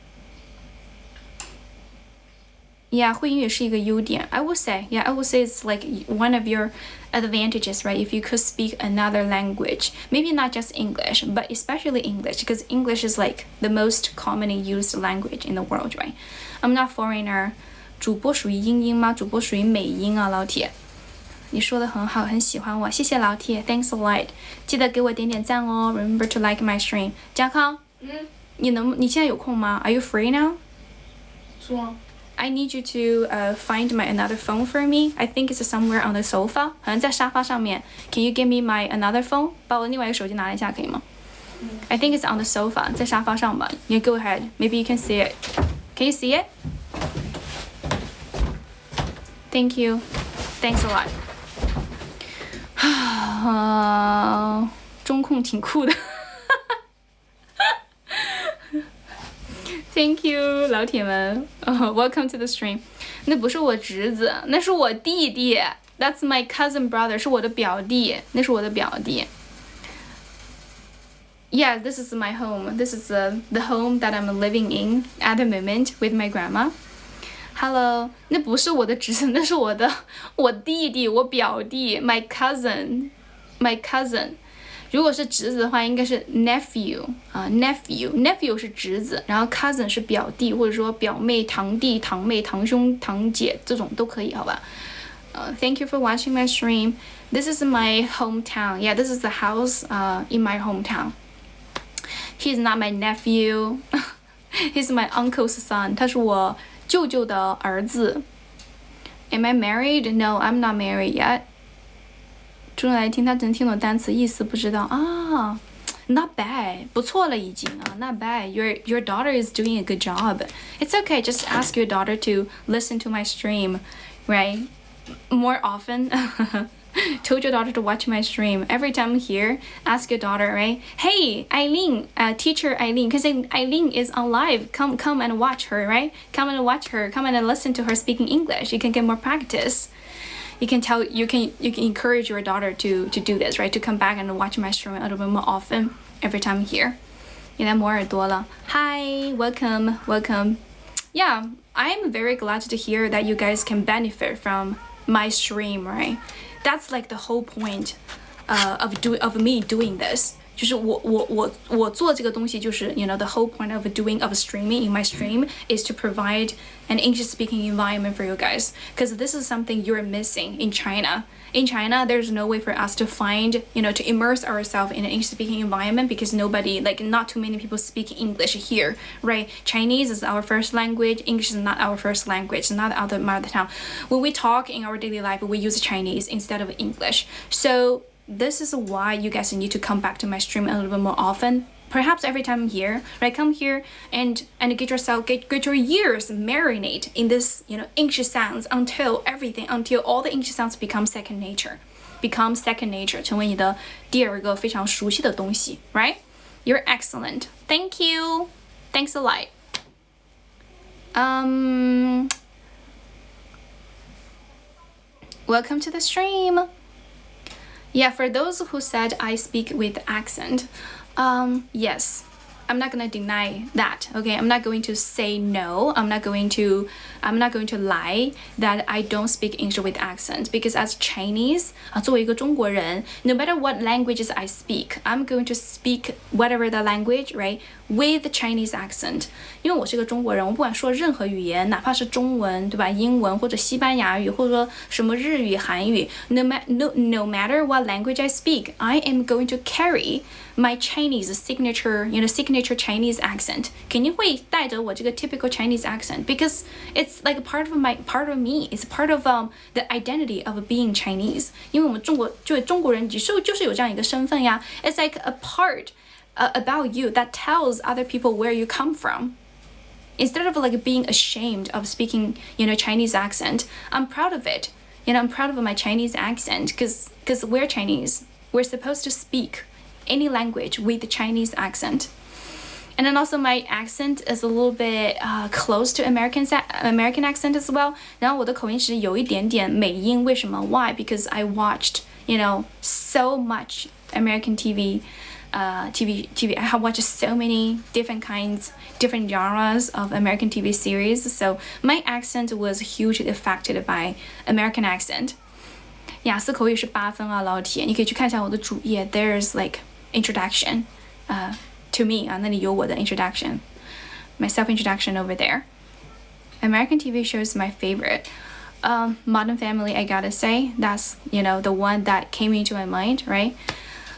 Yeah, 会英语是一个优点 I would say it's like one of your advantages, right? If you could speak another language, maybe not just English, but especially English, because English is like the most commonly used language in the world, right? I'm not foreigner. 主播属于英音吗？主播属于美音啊，老铁。你说的很好，很喜欢我，谢谢老铁 ，Thanks a lot。记得给我点点赞哦 ，Remember to like my stream。嘉康，你现在有空吗 ？Are you free now？ 是吗？ I need you to find my another phone for me. I think it's somewhere on the sofa. 好像在沙发上面。Can you give me my another phone? 把我另外一个手机拿一下可以吗？I think it's on the sofa. 在沙发上吧。You go ahead. Maybe you can see it. Can you see it? Thank you. Thanks a lot. 中控挺酷的。Thank you, 老铁们。Welcome to the stream. 那不是我侄子，那是我弟弟。That's my cousin brother. 是我的表弟，那是我的表弟。Yeah, this is my home. This is the home that I'm living in at the moment with my grandma. Hello. 那不是我的侄子，那是我弟弟，我表弟。My cousin. My cousin. 如果是侄子的话，应该是 nephew 啊 nephew 是侄子，然后 cousin 是表弟，或者说表妹、堂弟、堂妹、堂兄、堂姐这种都可以，好吧？Thank you for watching my stream. This is my hometown. Yeah, this is the house in my hometown. He's not my nephew. He's my uncle's son. 他是我舅舅的儿子。Am I married? No, I'm not married yet. 中来听，他只能听懂单词，意思不知道啊。Not bad， 不错了已经啊。Not bad. Your daughter is doing a good job. It's okay. Just ask your daughter to listen to my stream, right? More often. Told your daughter to watch my stream. Every time here, ask your daughter, right? Hey, Aileen, teacher Aileen, because Aileen is on live. Come and watch her, right? Come and watch her. Come and listen to her speaking English. You can get more practice. You can encourage your daughter to do this, right? To come back and watch my stream a little bit more often every time here. 现在磨耳朵了。Hi, welcome. Yeah, I'm very glad to hear that you guys can benefit from my stream, right? That's like the whole point of me doing this. 就是我做这个东西就是 the whole point of streaming in my stream is to provide an English speaking environment for you guys, because this is something you're missing in China. In China, there's no way for us to find, to immerse ourselves in an English speaking environment, because not too many people speak English here, right? Chinese is our first language, English is not our first language, not our mother tongue. When we talk in our daily life, we use Chinese instead of English. So this is why you guys need to come back to my stream a little bit more often. Perhaps every time I'm here, right? Come here and get your ears marinate in this, English sounds until all the English sounds become second nature, 成为你的第二个非常熟悉的东西 right? You're excellent. Thank you. Thanks a lot. Welcome to the stream. Yeah, for those who said I speak with accent, yes, I'm not gonna deny that. Okay, I'm not going to say no. I'm not going to lie that I don't speak English with accent, because as Chinese, 作为一个中国人, no matter what languages I speak, I'm going to speak whatever the language, right, with Chinese accent. 因为我是个中国人，我不管说任何语言，哪怕是中文，对吧？英文或者西班牙语，或者说什么日语、韩语 no matter what language I speak, I am going to carry my Chinese signature Chinese accent. 肯定会带着我这个 typical Chinese accent, because it's like part of me. It's part of the identity of being Chinese. 因为我们中国人就是有这样一个身份呀。It's like a part about you that tells other people where you come from. Instead of like being ashamed of speaking, Chinese accent, I'm proud of it. I'm proud of my Chinese accent, because we're Chinese. We're supposed to speak any language with the Chinese accent. And then also my accent is a little bit close to American accent as well. 然后我的口音是有一点点美音，为什么？ Why? Because I watched, so much American TV. I have watched so many different genres of American TV series. So my accent was hugely affected by American accent. 雅思口语是8分啊，老铁，你可以去看一下我的主页。There's like introduction, to me 啊，那里有我的 introduction, my self-introduction over there. American TV shows my favorite. Modern Family, I gotta say, that's the one that came into my mind, right?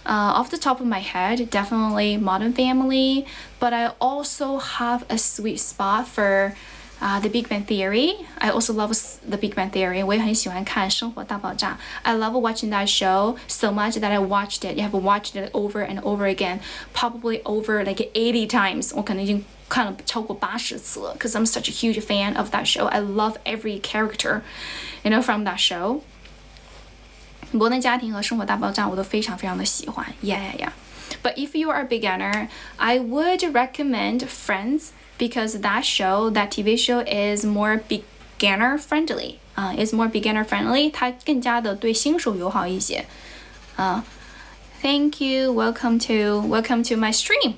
Off the top of my head, definitely Modern Family, but I also have a sweet spot for The Big Bang Theory. I also love The Big Bang Theory. 我也很喜欢看《生活大爆炸》. I love watching that show so much that I watched it. I have watched it over and over again, probably over like 80 times. 我可能已经看了超过80次了, because I'm such a huge fan of that show. I love every character, from that show. 摩登家庭和生活大爆炸我都非常非常的喜欢 yeah. But if you are a beginner, I would recommend Friends, because that TV show is more beginner friendly. It's more beginner friendly. 它更加的对新手友好一些。Thank you. Welcome to my stream.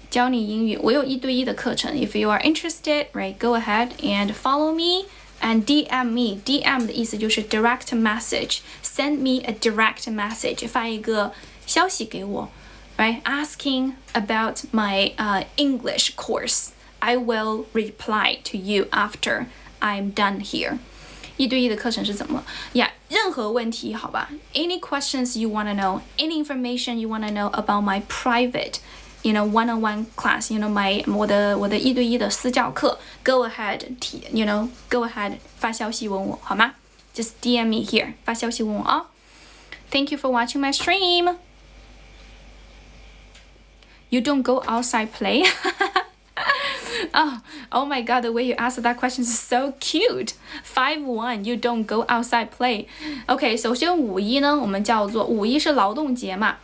教你英语，我有1对1的课程。If you are interested, right, go ahead and follow me. And DM me. DM 的意思就是 direct message. Send me a direct message. 发一个消息给我 right? Asking about my English course. I will reply to you after I'm done here. 1对1的课程是怎么 Yeah, 任何问题好吧 Any questions you want to know, any information you want to know about my private one-on-one class,我的1对1的私教课 go ahead, go ahead 发消息问我好吗 Just DM me here 发消息问我啊 Thank you for watching my stream. You don't go outside play? Oh my god, the way you asked that question is so cute. 5-1, you don't go outside play. OK, 首先5一呢，我们叫做5一是劳动节嘛。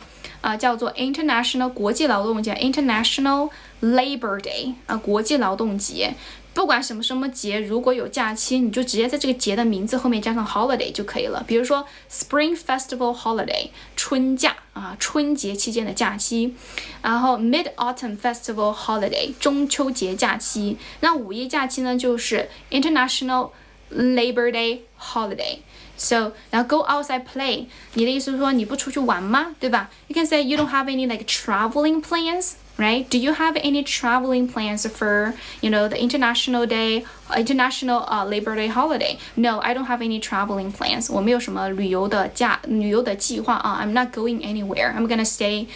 叫做 International 国际劳动节 International Labor Day 国际劳动节不管什么节如果有假期你就直接在这个节的名字后面加上 holiday 就可以了比如说 Spring Festival Holiday 春假春节期间的假期然后 Mid-Autumn Festival Holiday 中秋节假期那5一假期呢就是 International Labor Day holiday. So 然后 go outside play. 你的意思是说你不出去玩吗？对吧？ You can say you don't have any like traveling plans, right? Do you have any traveling plans for the International Labor Day holiday? No, I don't have any traveling plans. 我没有什么旅游的计划啊。I'm not going anywhere. I'm gonna stay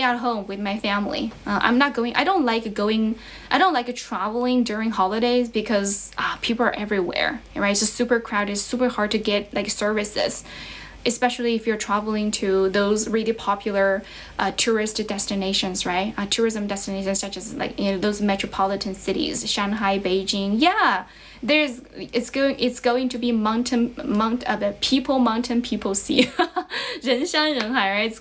at home with my family. I don't like traveling during holidays because people are everywhere, right? It's super crowded, it's super hard to get like services, especially if you're traveling to those really popular tourist destinations, right? Tourism destinations such as like those metropolitan cities, Shanghai, Beijing. Yeah, it's going to be mountain people sea. 人山人海, right?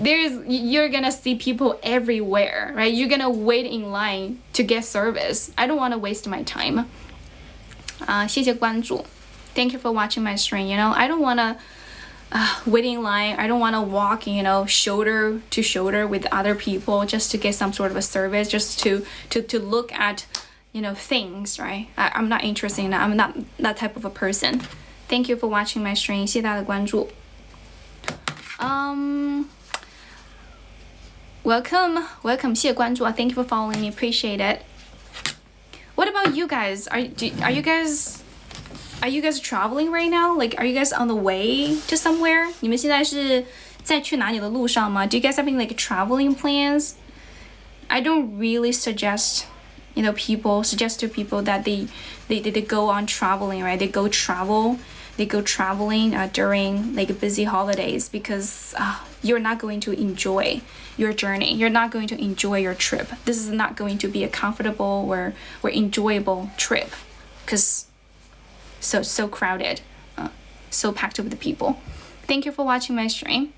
You're gonna see people everywhere, right? You're gonna wait in line to get service. I don't want to waste my time. 谢谢关注. Thank you for watching my stream. I don't want to wait in line. I don't want to walk, shoulder to shoulder with other people just to get some sort of a service, just to look at, things, right? I'm not interested in that. I'm not that type of a person. Thank you for watching my stream. 谢谢大家的关注. Welcome. 谢谢关注. Thank you for following me. Appreciate it. What about you guys? Are you guys traveling right now? Like, are you guys on the way to somewhere? 你们现在是在去哪里的路上吗? Do you guys have any like traveling plans? I don't really suggest to people that they go on traveling, right? They go traveling during like busy holidays because you're not going to enjoy your journey. You're not going to enjoy your trip. This is not going to be a comfortable or enjoyable trip because so crowded, so packed with people. Thank you for watching my stream.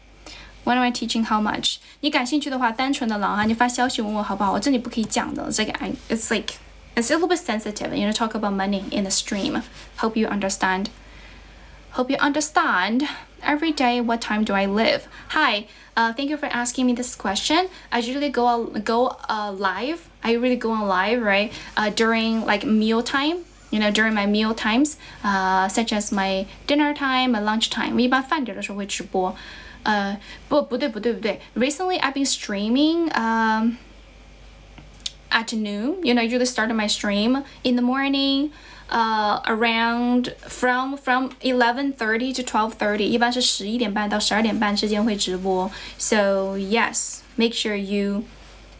When am I teaching how much? 你感兴趣的话，单纯的朗哈，你发消息问我好不好？我这里不可以讲的，这个 it's a little bit sensitive, talk about money in the stream. Hope you understand. Every day, what time do I live? Hi, thank you for asking me this question. I usually go live. I really go on live, right? During like meal time. During my meal times, such as my dinner time, my lunch time. 我一般饭点的时候会直播。不对。Recently, I've been streaming at noon. I usually start my stream in the morning. Around from 11:30 to 12:30, 一般是11点半到12点半之间会直播. So yes, make sure you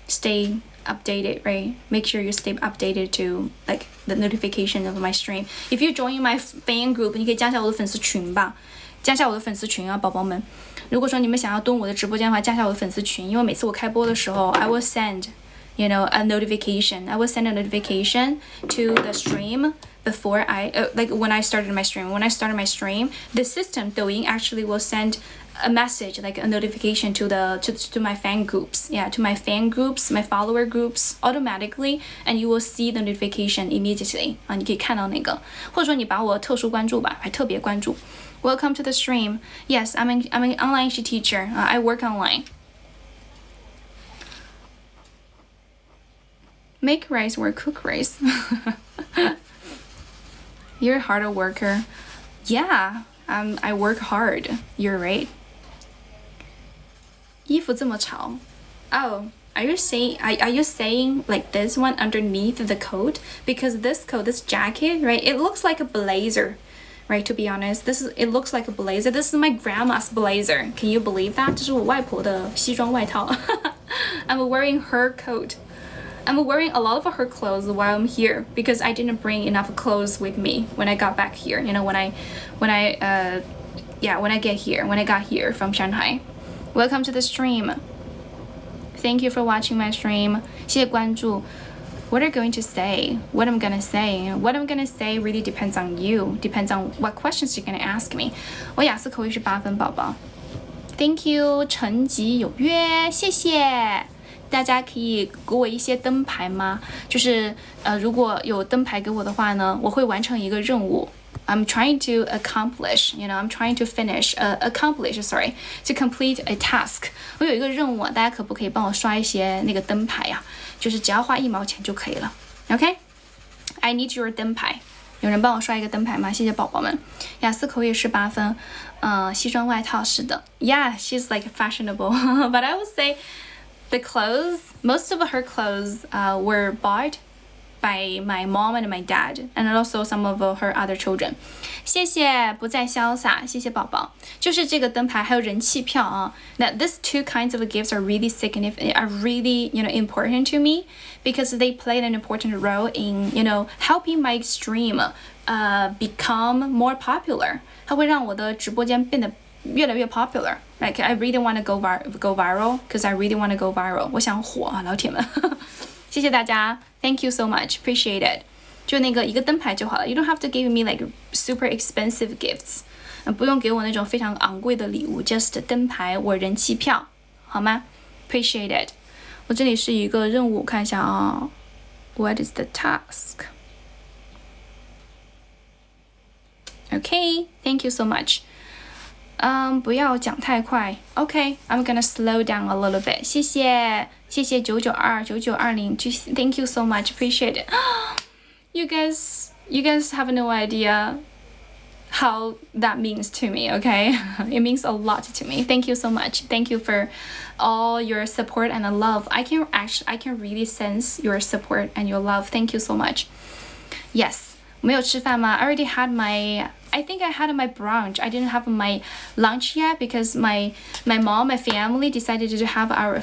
stay updated, right? Make sure you stay updated to like the notification of my stream. If you join my fan group, 你可以加一下我的粉丝群吧，加一下我的粉丝群啊，宝宝们。如果说你们想要登我的直播间的话，加一下我的粉丝群，因为每次我开播的时候 I will send a notification. I will send a notification to the stream before when I started my stream. When I started my stream, the system Douyin actually will send a message, like a notification to my fan groups. Yeah, to my fan groups, my follower groups automatically, and you will see the notification immediately. 你可以看到那个，或者说你把我特殊关注吧，还特别关注。Welcome to the stream. Yes, I'm an online English teacher. I work online. Make rice or cook rice. You're a hard worker. Yeah, I work hard. You're right. 衣服这么潮. Oh, are you saying like this one underneath the coat? Because this jacket, right? It looks like a blazer, right? To be honest, it looks like a blazer. This is my grandma's blazer. Can you believe that? 这是我外婆的西装外套. I'm wearing her coat. I'm wearing a lot of her clothes while I'm here because I didn't bring enough clothes with me when I got back here. When I got here from Shanghai. Welcome to the stream. Thank you for watching my stream. 谢谢关注. What are you going to say? What I'm gonna say? What I'm gonna say really depends on you. Depends on what questions you're gonna ask me. 我雅思口语是8分，宝宝。Thank you. 成吉有约，谢谢。大家可以给我一些灯牌吗？就是如果有灯牌给我的话呢，我会完成一个任务。I'm trying to accomplish, I'm trying to to complete a task. 我有一个任务，大家可不可以帮我刷一些那个灯牌呀？就是只要花1毛钱就可以了。OK? I need your 灯牌有人帮我刷一个灯牌吗？谢谢宝宝们。雅思口语18分，西装外套是的。Yeah, she's like fashionable, but I would say the clothes, most of her clothes, were bought by my mom and my dad, and also some of her other children. 谢谢不再潇洒，谢谢宝宝。就是这个灯牌还有人气票啊。That these two kinds of gifts are really significant, are really important to me because they played an important role in helping my stream become more popular. 它会让我的直播间变得越来越 popular. Like I really want to go viral because I really want to go viral. 我想火啊，老铁们。谢谢大家 ，Thank you so much, appreciate it。就那个一个灯牌就好了 ，You don't have to give me like super expensive gifts， 不用给我那种非常昂贵的礼物 ，just 灯牌，我人气票，好吗 ？Appreciate it。我这里是一个任务，看一下啊、What is the task? Okay, thank you so much. 不要讲太快 ，OK, I'm gonna slow down a little bit. 谢谢9929920 ，Thank you so much, appreciate it. You guys have no idea how that means to me, okay? It means a lot to me. Thank you so much. Thank you for all your support and love. I can really sense your support and your love. Thank you so much. Yes. 没有吃饭吗? I think I had my brunch. I didn't have my lunch yet because my mom, my family decided to have our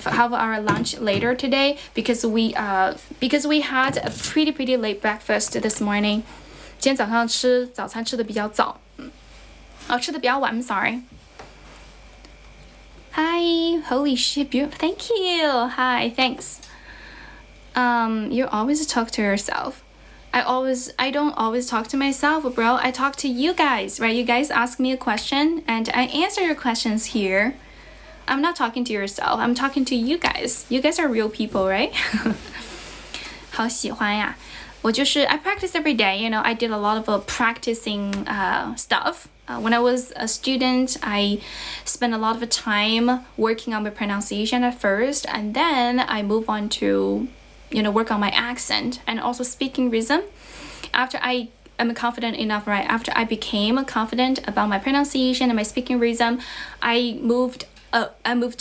lunch later today because we had a pretty late breakfast this morning. 今天早上吃早餐吃的比较早，吃的比较晚 I'm sorry. Hi, holy shit, beautiful. Thank you. Hi, thanks. You always talk to yourself. I don't always talk to myself, bro. I talk to you guys, right? You guys ask me a question and I answer your questions here. I'm not talking to yourself. I'm talking to you guys. You guys are real people, right? 好喜欢呀。I practice every day. I did a lot of practicing stuff. When I was a student, I spent a lot of time working on my pronunciation at first, and then I move on to work on my accent and also speaking rhythm. After I am confident enough, right? After I became confident about my pronunciation and my speaking rhythm, I moved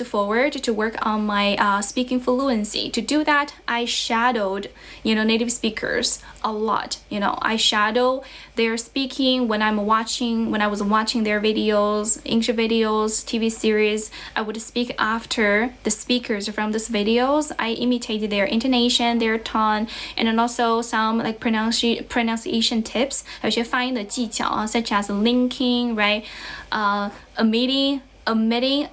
forward to work on my speaking fluency. To do that, I shadowed, native speakers a lot. I shadow their speaking when I was watching their videos, English videos, TV series. I would speak after the speakers from these videos. I imitated their intonation, their tone, and then also some like pronunciation tips. 有些发音的技巧 such as linking, right? Omitting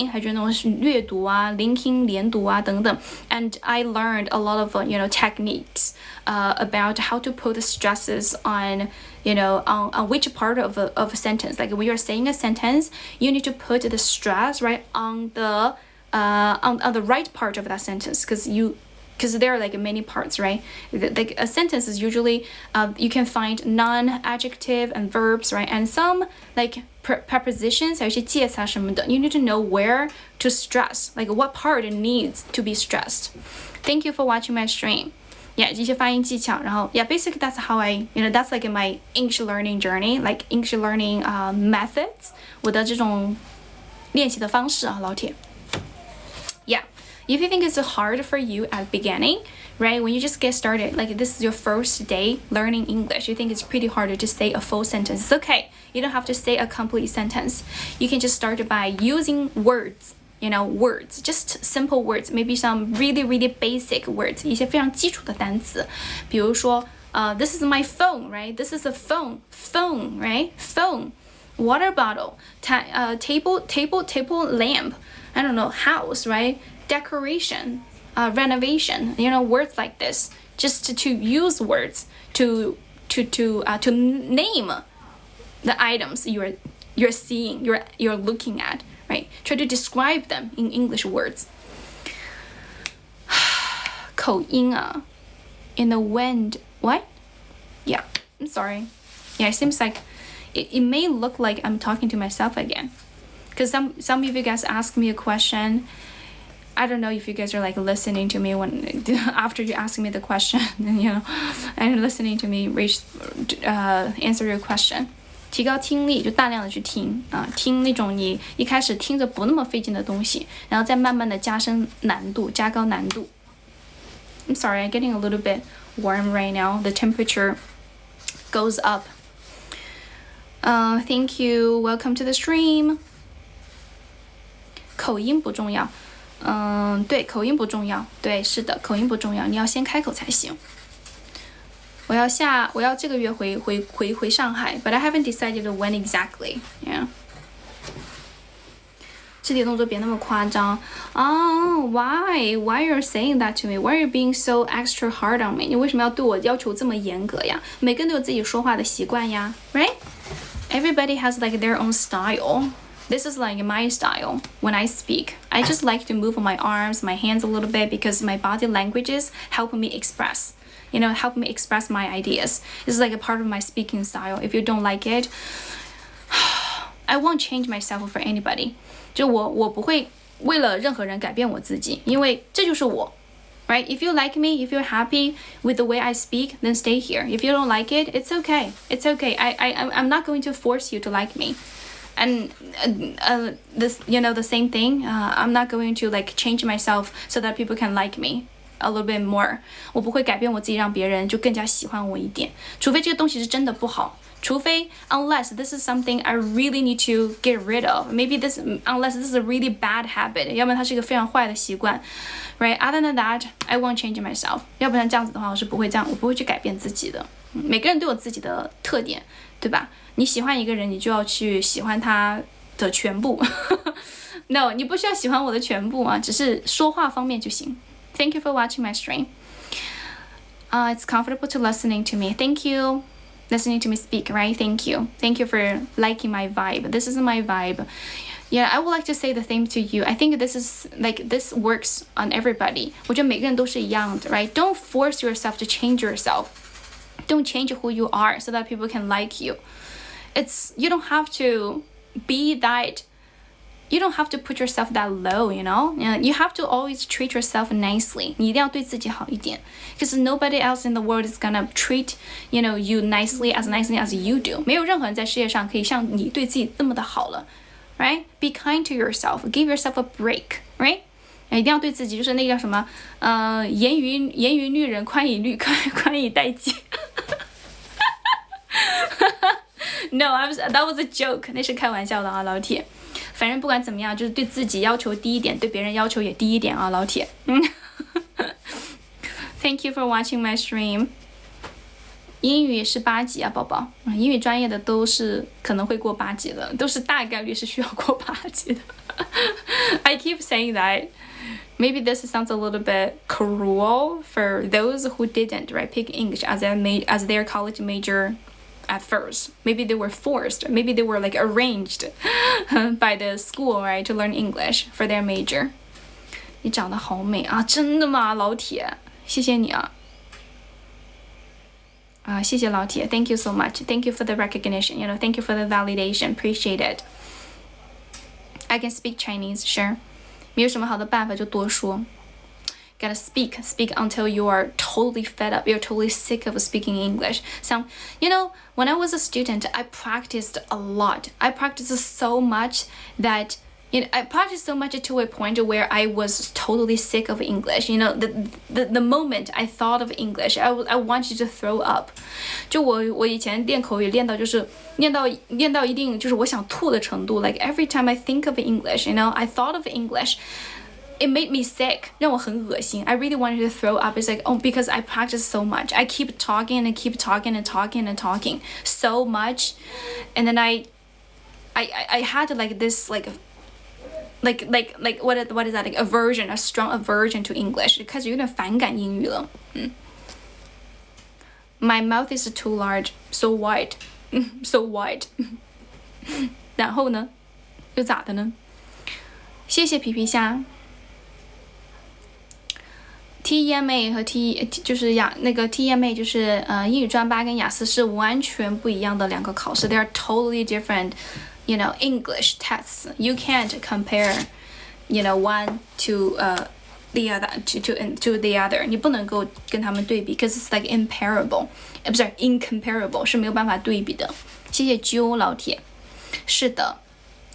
还有那种略读啊 linking 连读啊等等 and I learned a lot of techniques about how to put the stresses on on which part of a sentence. Like when you're saying a sentence, you need to put the stress right on the right part of that sentence because there are like many parts, right? Like a sentence is usually you can find noun, adjective, and verbs, right? And some like prepositions 还有一些介词啊什么的 you need to know where to stress, like what part needs to be stressed. Thank you for watching my stream. Yeah, 这些发音技巧，然后 yeah, basically that's how I, that's like my English learning journey, like English learning methods. 我的这种练习的方式啊，老铁。Yeah. If you think it's hard for you at the beginning, right, when you just get started, like this is your first day learning English, you think it's pretty hard to say a full sentence. It's okay. You don't have to say a complete sentence. You can just start by using words, words, just simple words, maybe some really basic words, 一些非常基础的单词。比如说, this is my phone, right? This is a phone, right? Phone, water bottle, table lamp, I don't know, house, right? Decoration, renovation, words like this, just to use words to name the items you're seeing, you're looking at, right? Try to describe them in English words. 口音啊 in the wind, what? Yeah, I'm sorry. Yeah, it seems like it may look like I'm talking to myself again, because some of you guys ask me a question. I don't know if you guys are like listening to me when after you ask me the question, and listening to me answer your question. 提高听力就大量的去听啊，听那种你一开始听着不那么费劲的东西，然后再慢慢的加深难度，加高难度。I'm sorry, I'm getting a little bit warm right now. The temperature goes up. Thank you. Welcome to the stream. 口音不重要，对，口音不重要，对，是的，口音不重要，你要先开口才行。我要这个月回上海 ，but I haven't decided when exactly. Yeah. 肢体动作别那么夸张。Why you're saying that to me? Why are you being so extra hard on me? 你为什么要对我要求这么严格呀？每个人都有自己说话的习惯呀 ，right? Everybody has like their own style. This is like my style when I speak. I just like to move my arms, my hands a little bit because my body languages help me express. Help me express my ideas. This is like a part of my speaking style. If you don't like it, I won't change myself for anybody. 就我不会为了任何人改变我自己，因为这就是我。Right? If you like me, if you're happy with the way I speak, then stay here. If you don't like it, it's okay. It's okay. I'm not going to force you to like me. And this, the same thing. I'm not going to like change myself so that people can like me a little bit more. 我不会改变我自己，让别人就更加喜欢我一点。除非这个东西是真的不好。除非 unless this is something I really need to get rid of. Maybe unless this is a really bad habit. 要不然它是一个非常坏的习惯。Right? Other than that, I won't change myself. 要不然这样子的话，我是不会这样，我不会去改变自己的。每个人都有自己的特点，对吧？你喜欢一个人，你就要去喜欢他的全部。No, 你不需要喜欢我的全部啊，只是说话方面就行。Thank you for watching my stream. It's comfortable to listening to me. Thank you. Listening to me speak, right? Thank you. Thank you for liking my vibe. This is my vibe. Yeah, I would like to say the same to you. I think this works on everybody. 我觉得每个人都是一样的 right? Don't force yourself to change yourself. Don't change who you are so that people can like you. You don't have to be that. You don't have to put yourself that low, You have to always treat yourself nicely. 你一定要对自己好一点 because nobody else in the world is gonna treat, you nicely as you do. 没有任何人在世界上可以像你对自己这么的好了 right? Be kind to yourself. Give yourself a break, right? 一定要对自己，就是那个叫什么，严于律人，宽以待己。No, that was a joke. 那是开玩笑的啊，老铁。反正不管怎么样，就是对自己要求低一点，对别人要求也低一点啊，老铁。Thank you for watching my stream. 英语是8级啊，宝宝。英语专业的都是可能会过8级的，都是大概率是需要过8级的。I keep saying that. Maybe this sounds a little bit cruel for those who didn't, right, pick English as their college major at first. Maybe they were forced. Maybe they were like arranged by the school, right, to learn English for their major. 你长得好美啊，真的吗，老铁？谢谢你啊。谢谢老铁 ，Thank you so much. Thank you for the recognition. Thank you for the validation. Appreciate it. I can speak Chinese, sure. 没有什么好的办法就多说。Gotta speak until you are totally fed up. You're totally sick of speaking English. When I was a student, I practiced a lot. I practiced so much that I practiced so much to a point where I was totally sick of English. The moment I thought of English, I wanted to throw up. 就我以前练口语练到就是练到一定就是我想吐的程度。Like every time I think of English, I thought of English. It made me sick. 让我很恶心. I really wanted to throw up. It's like, because I practice so much. I keep talking and keep talking and talking and talking so much. And then I had like this like what is that, like aversion, a strong aversion to English. 开始有点反感英语了。My mouth is too large, so wide. So wide. 然后呢？又咋的呢？谢谢皮皮虾。TEMA 和 就是TEMA 就是英语专8跟雅思是完全不一样的两个考试。They are totally different, English tests. You can't compare one to the other to the other， 你不能够跟他们对比 ，because it's like imparable， 不是 incomparable， 是没有办法对比的。谢谢啾老铁，是的，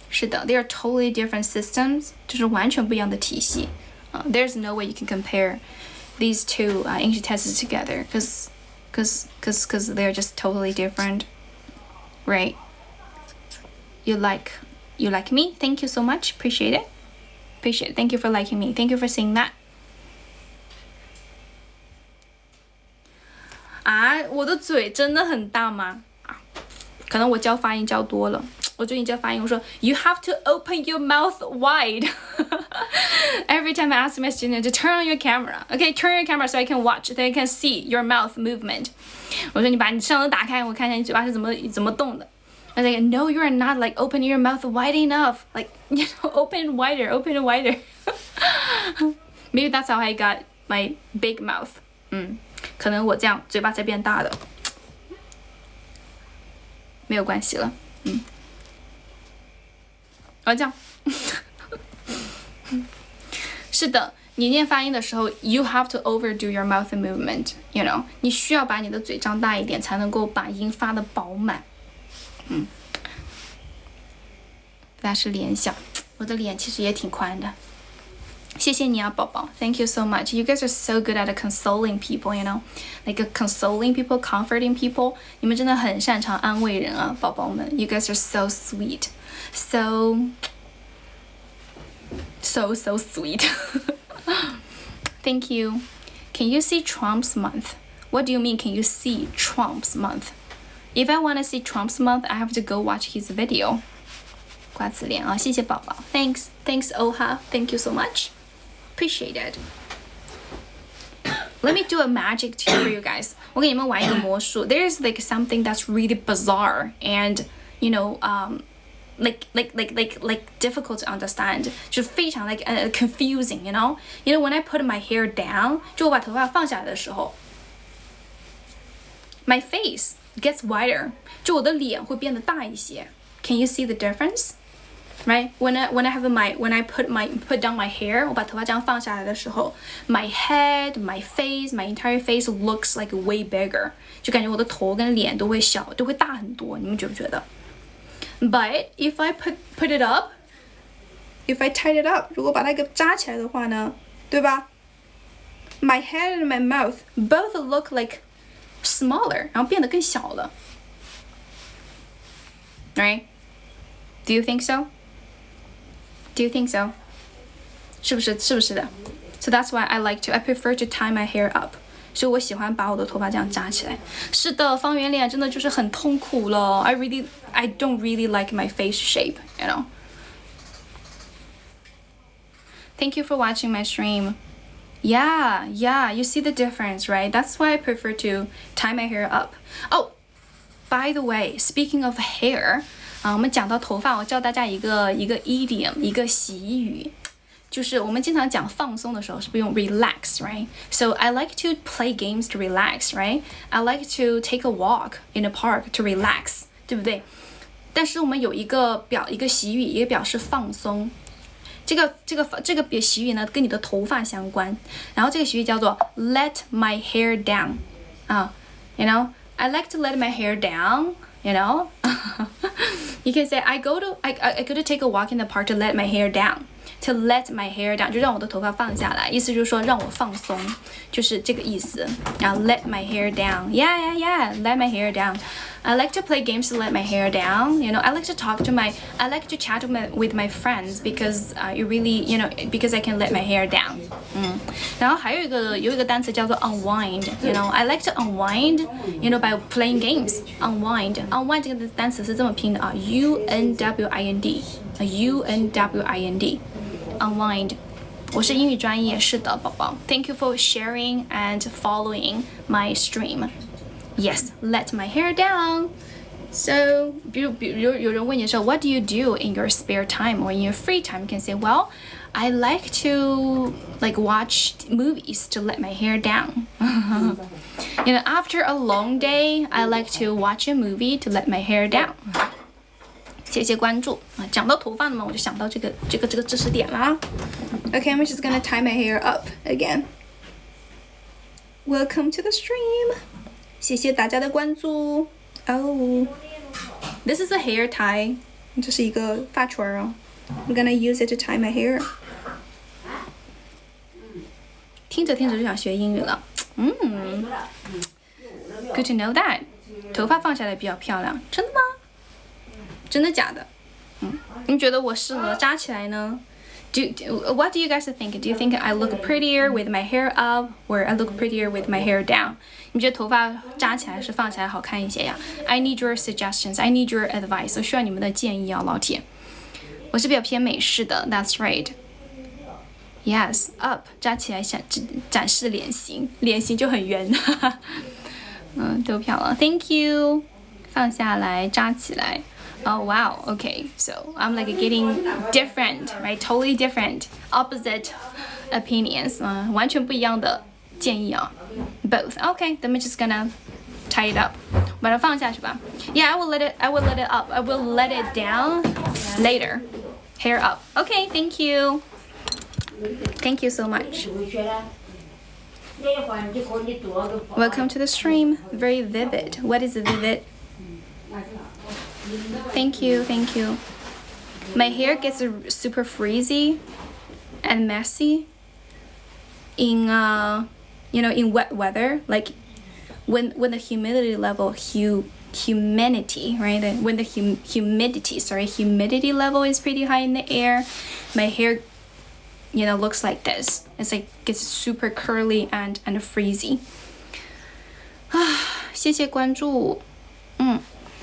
是的 ，they are totally different systems， 就是完全不一样的体系。There's no way you can compare these two English tests together, because they're just totally different, right? You like me? Thank you so much. Appreciate it. Thank you for liking me. Thank you for saying that. 啊，我的嘴真的很大吗？可能我教发音教多了。我最近教发音，我说 You have to open your mouth wide. Every time I ask my student to turn on your camera, okay, turn your camera so I can watch, so I can see your mouth movement. 我说你把你摄像头打开，我看一下你嘴巴是怎么动的。I was like, no, you are not like opening your mouth wide enough. Like, open wider, open wider. Maybe that's how I got my big mouth. 可能我这样嘴巴才变大的。没有关系了。这样。是的，你念发音的时候 ，you have to overdo your mouth movement. You know， 你需要把你的嘴张大一点，才能够把音发的饱满。那是脸小，我的脸其实也挺宽的。谢谢你啊，宝宝 ，Thank you so much. You guys are so good at consoling people, you know, like consoling people, comforting people. 你们真的很擅长安慰人啊，宝宝们。You guys are so sweet, so sweet. Thank you. Can you see Trump's month? What do you mean? Can you see Trump's month? If I want to see Trump's month, I have to go watch his video. 瓜子脸啊，谢谢宝宝 ，Thanks, Oha, thank you so much, appreciate it. Let me do a magic for you guys. 我给你们玩一个魔术。There's like something that's really bizarre and like difficult to understand. 就非常 like confusing, you know? You know when I put my hair down, 就我把头发放下来的时候 ，my face gets wider. 就我的脸会变得大一些。Can you see the difference? Right? When I put down my hair, 我把头发这样放下来的时候 ，my head, my face, my entire face looks like way bigger. 就感觉我的头跟脸都会大很多，你们觉不觉得 ？But if I put it up, if I tie it up, 如果把它给扎起来的话呢，对吧 ？My head and my mouth both look like smaller, 然后变得更小了。Right? Do you think so? Do you think so? 是不是的 ？So that's why I prefer to tie my hair up. 所以我喜欢把我的头发这样扎起来。是的，方圆脸真的就是很痛苦了。I don't really like my face shape, you know. Thank you for watching my stream. Yeah, you see the difference, right? That's why I prefer to tie my hair up. Oh, by the way, speaking of hair. 我们讲到头发，我教大家一个 idiom， 一个习语，就是我们经常讲放松的时候，是不是用 relax, right? So I like to play games to relax, right? I like to take a walk in a park to relax, 对不对？但是我们有一个习语，也表示放松。这个习语呢，跟你的头发相关。然后这个习语叫做 let my hair down， you know, I like to let my hair down. You know, you can say I go to take a walk in the park to let my hair down. To let my hair down 就让我的头发放下来，意思就是说让我放松，就是这个意思。然后 let my hair down, yeah, let my hair down. I like to play games to let my hair down. You know, I like to chat with my friends because it really, you know, because I can let my hair down. 然后还有一个单词叫做 unwind. You know, I like to unwind, you know, by playing games. Unwind 这个单词是这么拼的啊 ，unwind, unwind. Unwind. 我是英语专业，是的，宝宝。Thank you for sharing and following my stream. Yes, let my hair down. So, 比如有人问你说 What do you do in your spare time or in your free time? You can say, well, I like to like watch movies to let my hair down. You know, after a long day, I like to watch a movie to let my hair down. 谢谢关注啊！讲到头发了嘛，我就想到这个知识点啦。Okay, I'm just gonna tie my hair up again. Welcome to the stream. 谢谢大家的关注。Oh, this is a hair tie. 这是一个发圈啊。I'm gonna use it to tie my hair. 听着听着就想学英语了。Good to know that. 头发放下来比较漂亮，真的吗？真的假的？你觉得我适合扎起来呢？What do you guys think? Do you think I look prettier with my hair up, or I look prettier with my hair down? 你觉得头发扎起来是放起来好看一些呀？ I need your suggestions. I need your advice. 我需要你们的建议啊，老铁。我是比较偏美式的 ，That's right. Yes, up 扎起来展示脸型，脸型就很圆。都漂亮 ，Thank you。放下来，扎起来。Oh wow, okay. So I'm like getting different, right? Totally different, opposite opinions. 完全不一样的建议啊。Both. Okay, then we're just gonna tie it up. 把它放下去吧。Yeah, I will let it up. I will let it down later. Hair up. Okay, thank you. Thank you so much. Welcome to the stream. Very vivid. What is vivid? Thank you, thank you. My hair gets super frizzy and messy in in wet weather, like when the humidity level humidity level is pretty high in the air, my hair looks like this. It's like gets super curly and frizzy. 谢谢关注。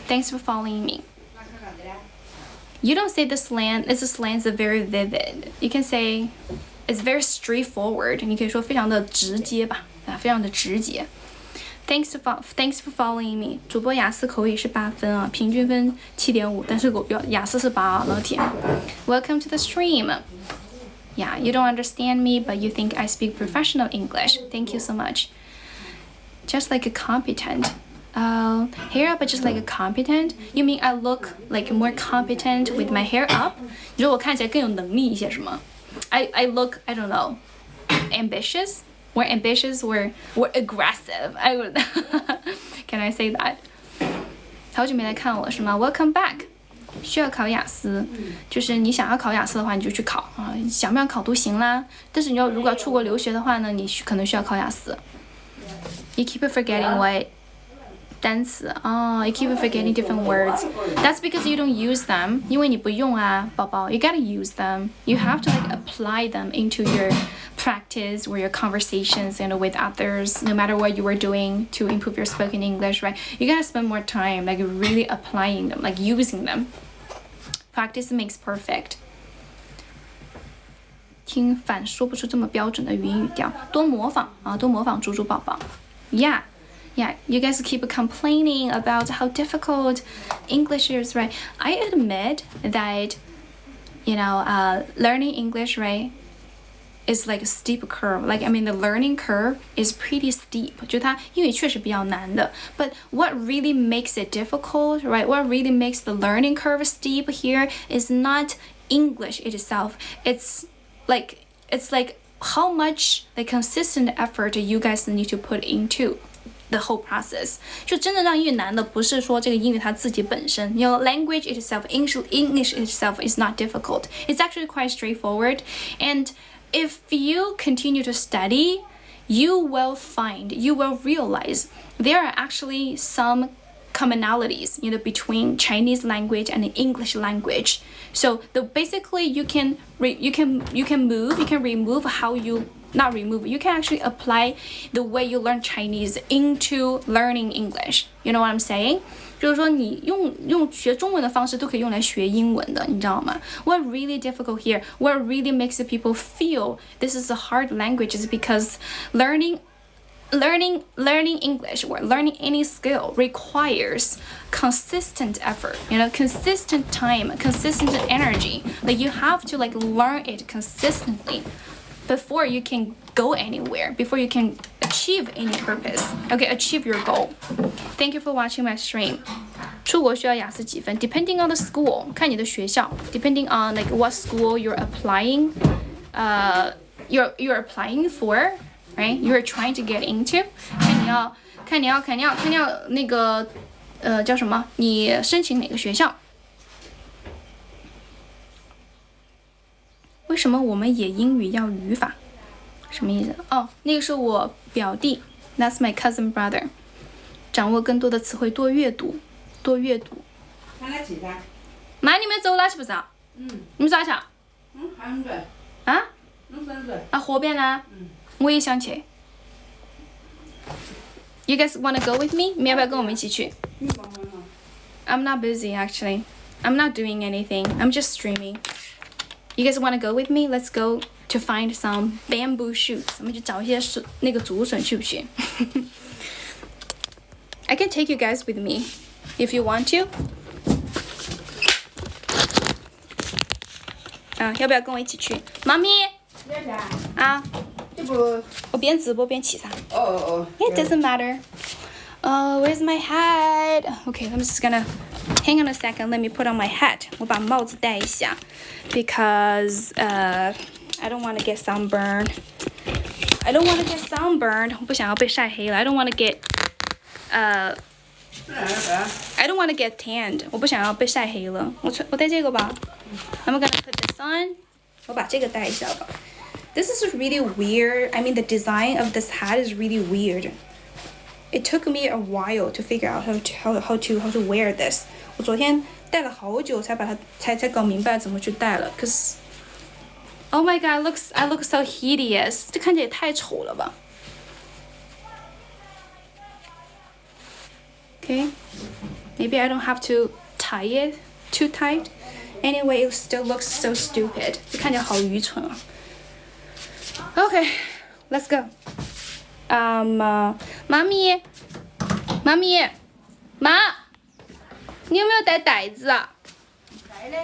Thanks for following me. You don't say the slang is very vivid. You can say it's very straightforward. 你可以说非常的直接吧，非常的直接。Thanks for following me. 主播雅思口语是8分啊，平均分7.5，但是雅思是8啊，老铁。Welcome to the stream. Yeah, you don't understand me, but you think I speak professional English. Thank you so much. Just like a competent. Hair up, but just like a competent. You mean I look like more competent with my hair up? 你说我看起来更有能力一些是吗？ I look, I don't know, ambitious, more ambitious or aggressive. I would. Can I say that? 好久没来看我是吗 ？Welcome back. 需要考雅思，就是你想要考雅思的话，你就去考啊，想不想考都行啦。但是如果要出国留学的话呢，你可能需要考雅思。You keep forgetting what 单词哦 you keep forgetting different words. That's because you don't use them. 因为你不用啊，宝宝。You gotta use them. You have to like apply them into your practice or your conversations with others. No matter what you were doing to improve your spoken English, right? You gotta spend more time like really applying them, like using them. Practice makes perfect. 听反说不出这么标准的语音语调，多模仿啊，多模仿猪猪宝宝。Yeah, you guys keep complaining about how difficult English is, right? I admit that, learning English, right, is like a steep curve. Like, I mean, the learning curve is pretty steep. 就它英语确实比较难的。But what really makes it difficult, right? What really makes the learning curve steep here is not English itself. It's like how much the consistent effort you guys need to put into the whole process. 就真正让英语难的不是说这个英语它自己本身 language itself, English itself is not difficult. It's actually quite straightforward. And if you continue to study, you will realize there are actually some commonalities, between Chinese language and the English language. So basically you can remove how you not remove, you can actually apply the way you learn Chinese into learning English. You know what I'm saying? 就是说你用学中文的方式都可以用来学英文的，你知道吗？ What really difficult here, what really makes the people feel this is a hard language is because learning English or learning any skill requires consistent effort, consistent time, consistent energy. Like you have to learn it consistently before you can go anywhere, before you can achieve any purpose. Okay, achieve your goal. Thank you for watching my stream. 出国需要雅思几分 ？Depending on the school， 看你的学校 ，depending on like what school you're applying， you're applying for，right？ You're trying to get into， 看你要那个叫什么？你申请哪个学校？为什么我们也英语要语法？什么意思？哦，那个是我表弟 ，That's my cousin brother。掌握更多的词汇，多阅读。妈，你们走哪去不是？你们啥去？海水。啊？啊，河边呢？我也想去。You guys wanna go with me？ 你们要不要跟我们一起去？I'm not busy actually. I'm not doing anything. I'm just streaming. You guys wanna go with me? Let's go to find some bamboo shoots. 我们去找一些那个竹笋，去不去？I can take you guys with me if you want to. 要不要跟我一起去？妈咪。啊。我边直播边起啥？It doesn't matter. Where's my hat? Okay, I'm just gonna hang on a second. Let me put on my hat. 我把帽子戴一下 because I don't want to get sunburned. I don't want to get sunburned. 我不想要被晒黑了。I don't want to get I don't want to get tanned. 我不想要被晒黑了。我戴这个吧。I'm gonna put this on. 我把这个戴一下吧。This is really weird. I mean, the design of this hat is really weird. It took me a while to figure out how to wear this. 我昨天戴了好久才把它才搞明白怎么去戴了。Cause oh my god, I look so hideous. 这看起来也太丑了吧。Okay, maybe I don't have to tie it too tight. Anyway, it still looks so stupid. 这看起来好愚蠢啊。Okay, let's go. 妈咪，妈，你有没有带袋子啊？带的。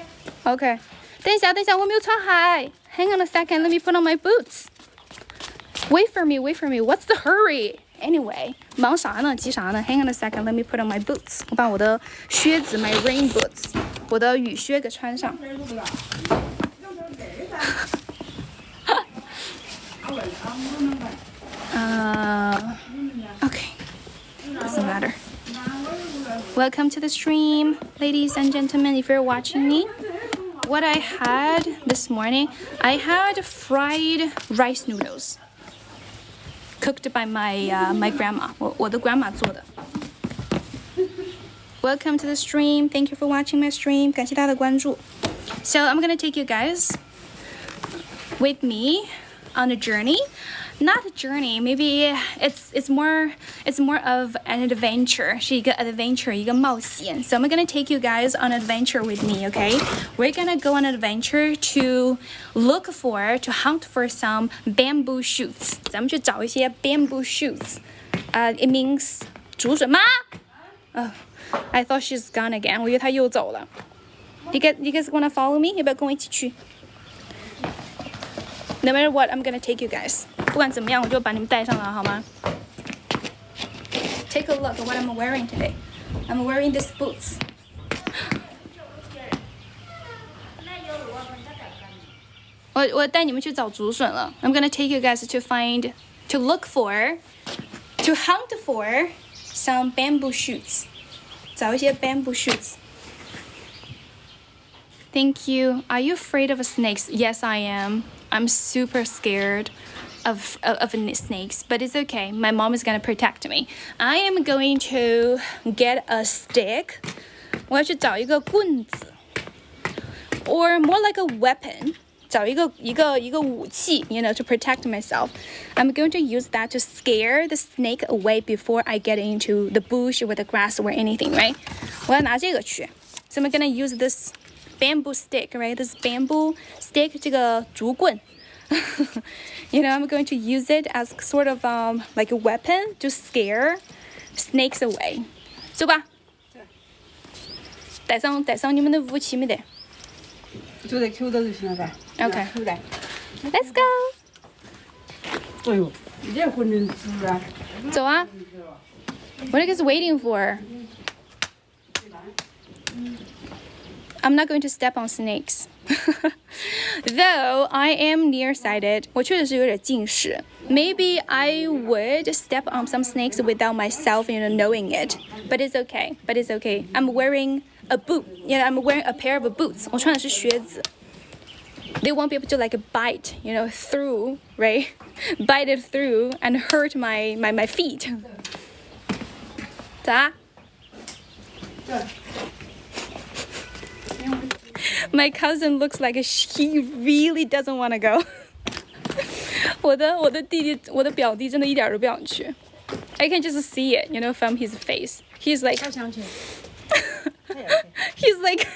Okay. 等一下，我没有穿鞋。Hang on a second, let me put on my boots. Wait for me. What's the hurry? Anyway, 忙啥呢？急啥呢 ？Hang on a second, let me put on my boots. 我把我的靴子 my rain boots, 我的雨靴给穿上。Okay, doesn't matter. Welcome to the stream, ladies and gentlemen, if you're watching me. What I had this morning, I had fried rice noodles cooked by my grandma. 我的 grandma 做的。Welcome to the stream. Thank you for watching my stream. 感谢大家的关注。So I'm gonna take you guys with me on a journey. Not a journey, maybe it's more of an adventure. 是一个 adventure, 一个冒险. So I'm gonna take you guys on an adventure with me, okay? We're gonna go on an adventure to hunt for some bamboo shoots. 咱们去找一些 bamboo shoots. It means 竹笋。妈 I thought she's gone again. 我以为她又走了。You guys wanna follow me? 要不要跟我一起去？No matter what, I'm gonna take you guys. 不管怎么样，我就把你们带上了，好吗 ？Take a look at what I'm wearing today. I'm wearing these boots. 我带你们去找竹笋了。I'm gonna take you guys to hunt for some bamboo shoots. 找一些 bamboo shoots. Thank you. Are you afraid of snakes? Yes, I am. I'm super scared of snakes, but it's okay. My mom is gonna protect me. I am going to get a stick. 我要去找一个棍子 or more like a weapon. 找一个武器 to protect myself. I'm going to use that to scare the snake away before I get into the bush or the grass or anything, right? 我要拿这个去 So I'm gonna use this bamboo stick, right? This bamboo stick, 这个竹棍I'm going to use it as sort of like a weapon to scare snakes away. 走吧，带上你们的武器没得？就在口袋就行了吧 Okay. 口袋。Let's go. 哎呦，这混成猪啊！走啊！What are you guys waiting for? I'm not going to step on snakes. Though I am nearsighted, 我确实是有点近视. Maybe I would step on some snakes without myself, knowing it. But it's okay. But it's okay. I'm wearing a boot. I'm wearing a pair of boots. 我穿的是靴子. They won't be able to bite, through, right? Bite it through and hurt my feet. 咋? My cousin looks like he really doesn't want to go. 我的表弟真的一点都不想去. I can just see it, from his face. He's like, he's like,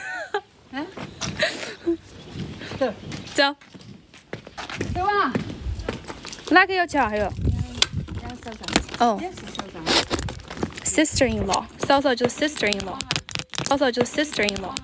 走，走啊！哪个要叫还有？哦，sister-in-law，嫂嫂就是 sister-in-law，嫂嫂就是 sister-in-law。